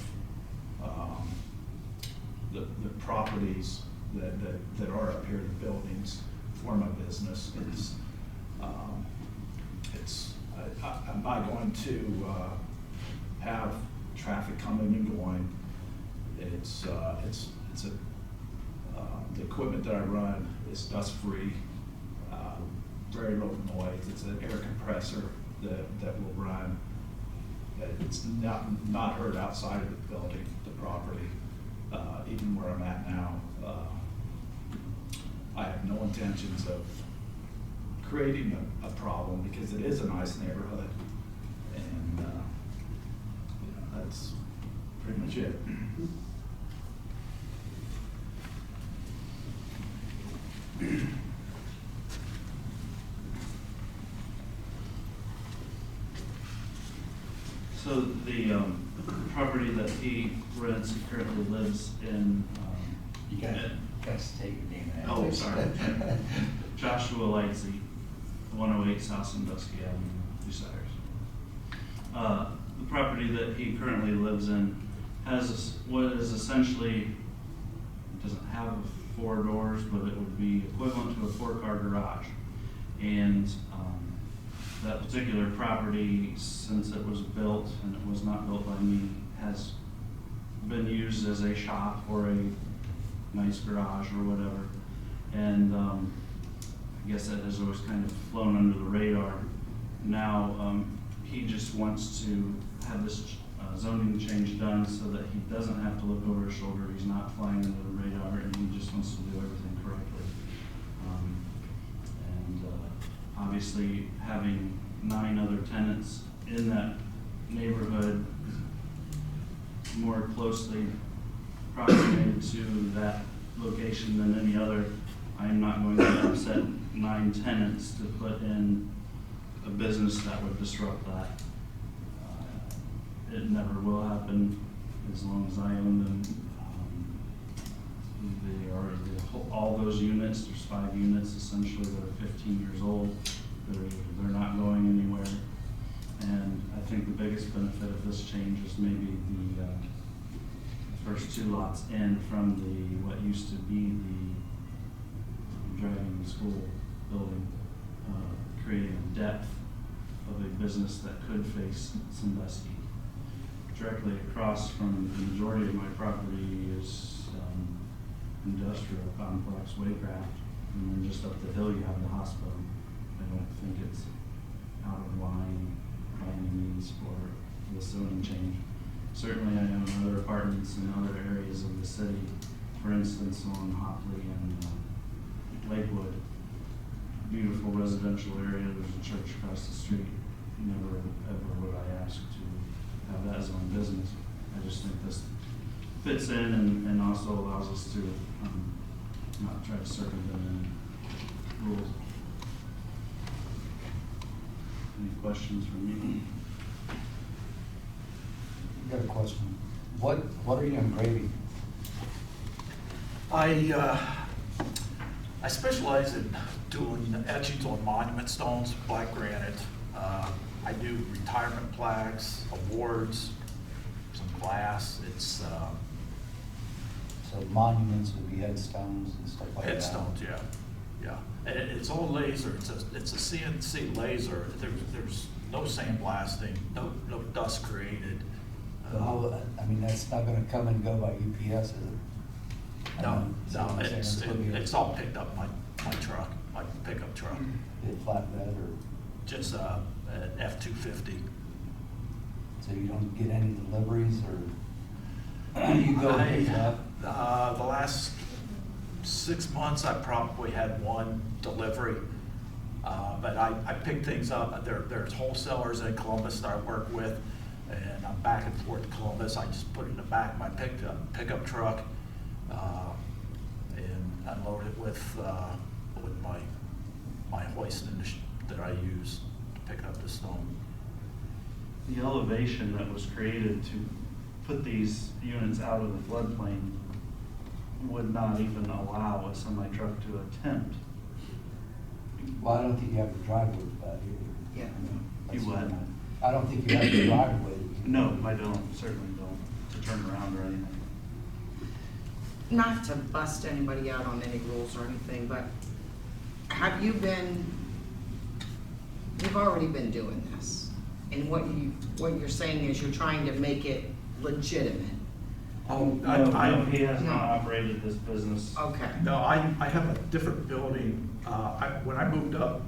the properties that are up here, the buildings for my business. I'm not going to have traffic coming and going. The equipment that I run is dust free, very low noise. It's an air compressor that will run. It's not heard outside of the building, the property, even where I'm at now. I have no intentions of creating a problem because it is a nice neighborhood, and that's pretty much it. So the property that he rents, he currently lives in. You gotta state your name and Oh, address. sorry. Joshua Lightsey, 108 South Sandusky Ave, Bucyrus. The property that he currently lives in has what is essentially, it doesn't have 4 doors, but it would be equivalent to a 4-car garage. And that particular property, since it was built, and it was not built by me, has been used as a shop or a nice garage or whatever. And I guess that has always kind of flown under the radar. Now, he just wants to have this zoning change done so that he doesn't have to look over his shoulder, he's not flying under the radar, and he just wants to do everything correctly. Obviously, having 9 other tenants in that neighborhood more closely proximate to that location than any other, I'm not going to upset 9 tenants to put in a business that would disrupt that. It never will happen as long as I own them. They are all those units, there's 5 units essentially that are 15 years old. They're not going anywhere. And I think the biggest benefit of this change is maybe the first 2 lots in from the, what used to be the driving school building, creating a depth of a business that could face Sandusky. Directly across from the majority of my property is industrial complex, Waycraft, and then just up the hill you have the hospital. I don't think it's out of line by any means for the zoning change. Certainly I own other apartments in other areas of the city, for instance on Hopley and Lakewood. Beautiful residential area, there's a church across the street. Never ever would I ask to have that as my business. I just think this fits in and also allows us to not try to circumvent any rules. Any questions from me? I got a question. What are you engraving? I specialize in doing etchings on monument stones, black granite. I do retirement plaques, awards, some glass. It's So monuments would be headstones and stuff like that? headstones, yeah, yeah. And it's all laser. It's a CNC laser. There's no sandblasting, no dust created. Well, I mean, that's not gonna come and go by UPS, is it? No, So I'm saying it's all picked up my truck, my pickup truck. Did flatbed or, Just an F-250. so you don't get any deliveries or you go and pick it up? The last 6 months, I probably had 1 delivery. But I pick things up. There's wholesalers in Columbus that I work with, and I'm back and forth to Columbus. I just put it in the back of my pickup truck, and unload it with my hoisting that I use to pick up the stone. The elevation that was created to put these units out of the floodplain would not even allow a semi-truck to attempt. Well, I don't think you have the driveway for that either. Yeah. You what? I don't think you have the driveway. No, I don't, certainly don't, to turn around or anything. Not to bust anybody out on any rules or anything, but have you been, you've already been doing this, and what you're saying is you're trying to make it legitimate. No, he has not operated this business. Okay. No, I have a different building. When I moved up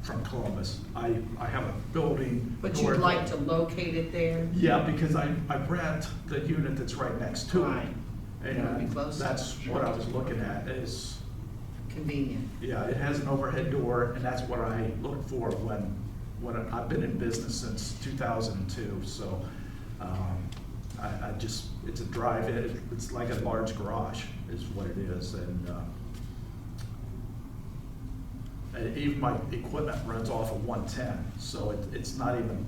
from Columbus, I have a building. But you'd like to locate it there? Yeah, because I rent the unit that's right next to it. Right. It would be And close. that's what I was looking at is, Convenient. yeah, it has an overhead door, and that's what I look for when I've been in business since 2002, so I just, it's a drive-in, it's like a large garage is what it is, and even my equipment runs off of 110, so it's not even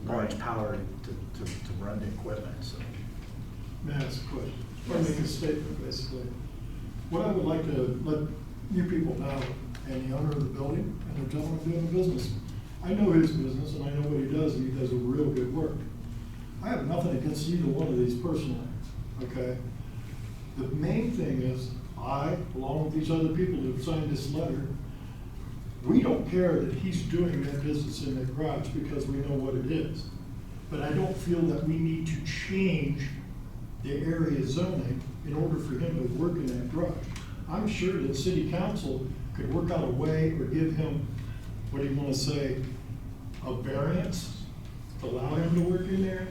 large power to run the equipment, so. May I ask a question? Or make a statement, basically. What I would like to let you people know, and the owner of the building, and the gentleman doing the business, I know his business, and I know what he does, and he does a real good work. I have nothing against either one of these personally, okay? The main thing is, I, along with these other people that have signed this letter, we don't care that he's doing that business in the garage because we know what it is. But I don't feel that we need to change the area zoning in order for him to work in that garage. I'm sure that city council could work out a way or give him, what do you wanna say, a variance, allow him to work in there,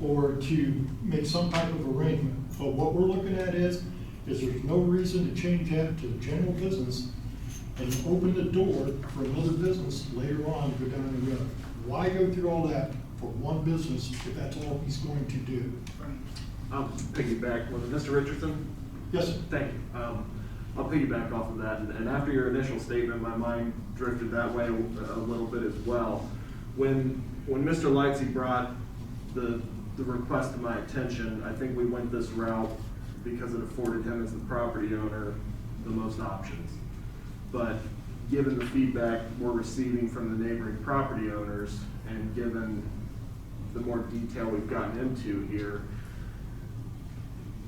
or to make some type of arrangement. But what we're looking at is there's no reason to change that to general business and open the door for another business later on to go down the road. Why go through all that for one business if that's all he's going to do? I'll piggyback, was it Mr. Richardson? Yes, sir. Thank you. I'll piggyback off of that, and after your initial statement, my mind drifted that way a little bit as well. When Mr. Lightsey brought the request to my attention, I think we went this route because it afforded him as the property owner the most options. But given the feedback we're receiving from the neighboring property owners, and given the more detail we've gotten into here,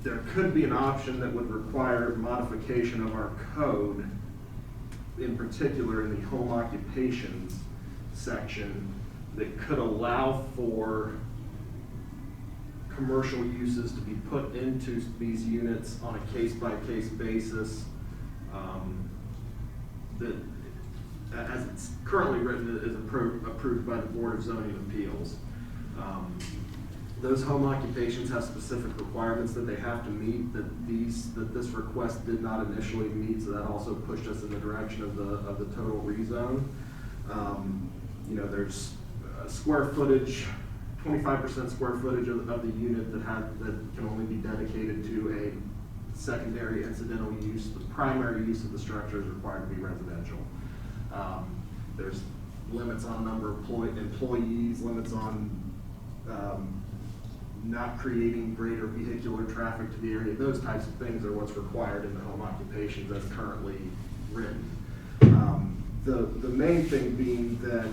there could be an option that would require modification of our code, in particular in the home occupations section, that could allow for commercial uses to be put into these units on a case-by-case basis. That, as it's currently written, is approved by the Board of Zoning Appeals. Those home occupations have specific requirements that they have to meet that this request did not initially meet, so that also pushed us in the direction of the total rezone. You know, there's square footage, 25% square footage of the unit that can only be dedicated to a secondary incidental use. The primary use of the structure is required to be residential. There's limits on number of employees, limits on not creating greater vehicular traffic to the area. Those types of things are what's required in the home occupations as currently written. The main thing being that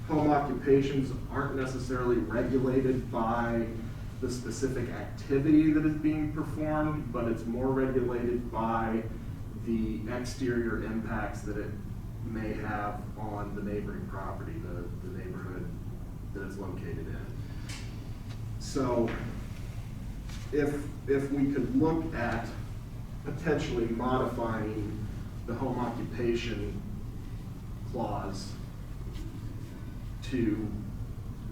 home occupations aren't necessarily regulated by the specific activity that is being performed, but it's more regulated by the exterior impacts that it may have on the neighboring property, the neighborhood that it's located in. So if we could look at potentially modifying the home occupation clause to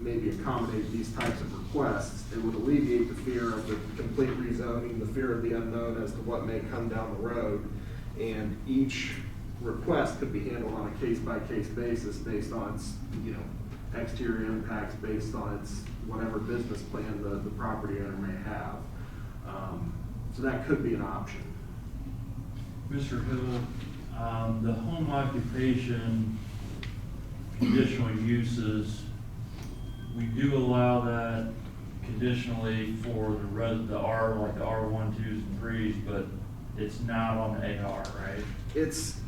maybe accommodate these types of requests, it would alleviate the fear of the complete rezoning, the fear of the unknown as to what may come down the road, and each request could be handled on a case-by-case basis based on its, exterior impacts, based on its whatever business plan the property owner may have. So that could be an option. Mr. Hill, the home occupation conditional uses, we do allow that conditionally for the R, like the R1, 2s, and 3s, but it's not on AR, right? It's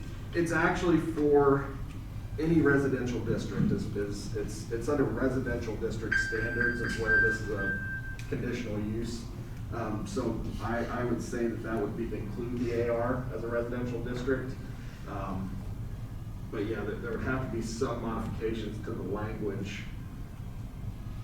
actually for any residential district. It's under residential district standards is where this is a conditional use. So I would say that would include the AR as a residential district. But yeah, there would have to be some modifications to the language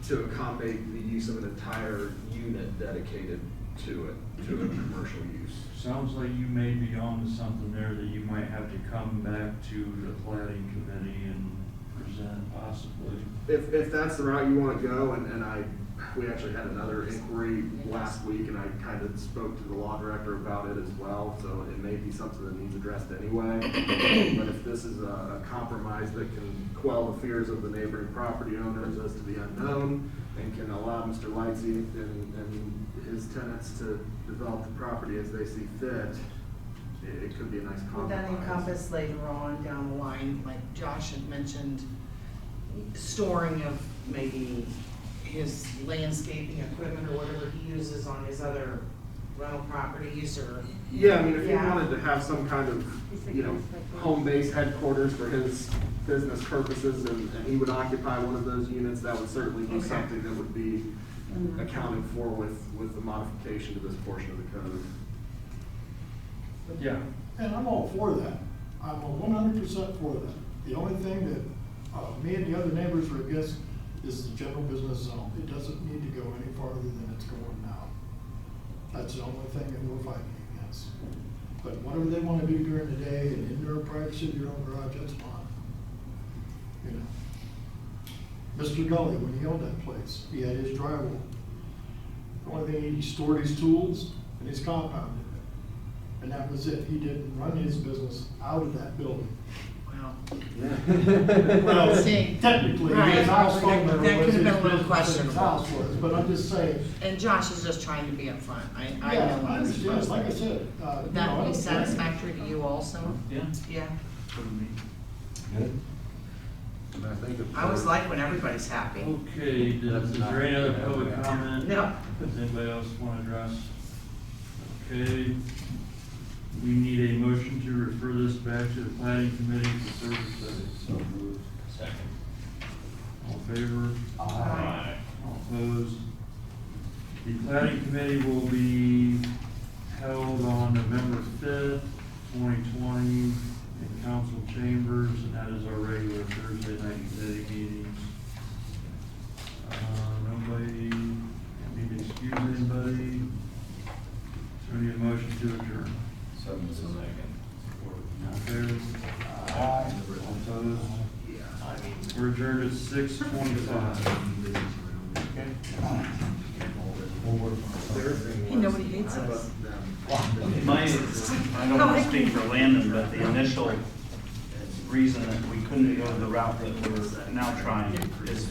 to accommodate the use of an entire unit dedicated to it, to a commercial use. Sounds like you may be on to something there that you might have to come back to the planning committee and present possibly. If that's the route you want to go, and we actually had another inquiry last week, and I kind of spoke to the law director about it as well, so it may be something that needs addressed anyway. But if this is a compromise that can quell the fears of the neighboring property owners as to the unknown, and can allow Mr. Lightsey and his tenants to develop the property as they see fit, it could be a nice compromise. Would that encompass later on down the line, like Josh had mentioned, storing of maybe his landscaping equipment or whatever he uses on his other rental properties, or? Yeah, I mean, if he Yeah. wanted to have some kind of, home base headquarters for his business purposes, and he would occupy one of those units, that would certainly be Okay. something that would be accounted for with the modification to this portion of the code. Yeah. And I'm all for that. I'm 100% for that. The only thing that me and the other neighbors are against is the general business zone. It doesn't need to go any farther than it's going now. That's the only thing that we're fighting against. But whatever they wanna do during the day and in their privacy of their own garage, that's fine. You know. Mr. Gully, when he owned that place, he had his drywall. The only thing, he stored his tools and his compound in it. And that was it. He didn't run his business out of that building. Well, See, technically, right, his house phone number that was could his have been a little business and his questionable. house was, but I'm just saying. And Josh is just trying to be upfront. I Yeah, know. I understand, like I said. Would you know, that I be don't- satisfactory to you also? Yeah. Yeah. Good. And I think I always like when everybody's happy. Okay, is there any other public comment? No. Does anybody else want to address? Okay, we need a motion to refer this back to the planning committee for further study. So moved. Second. All in favor? Aye. All opposed? The planning committee will be held on November 5th, 2020 in council chambers, and that is our regular Thursday night committee meetings. Nobody need to excuse anybody? So we need a motion to adjourn. So moved. Second. All in favor? All opposed? We're adjourned at 6:25. Hey, nobody hates us. I don't want to speak for Landon, but the initial reason that we couldn't go the route that we're now trying is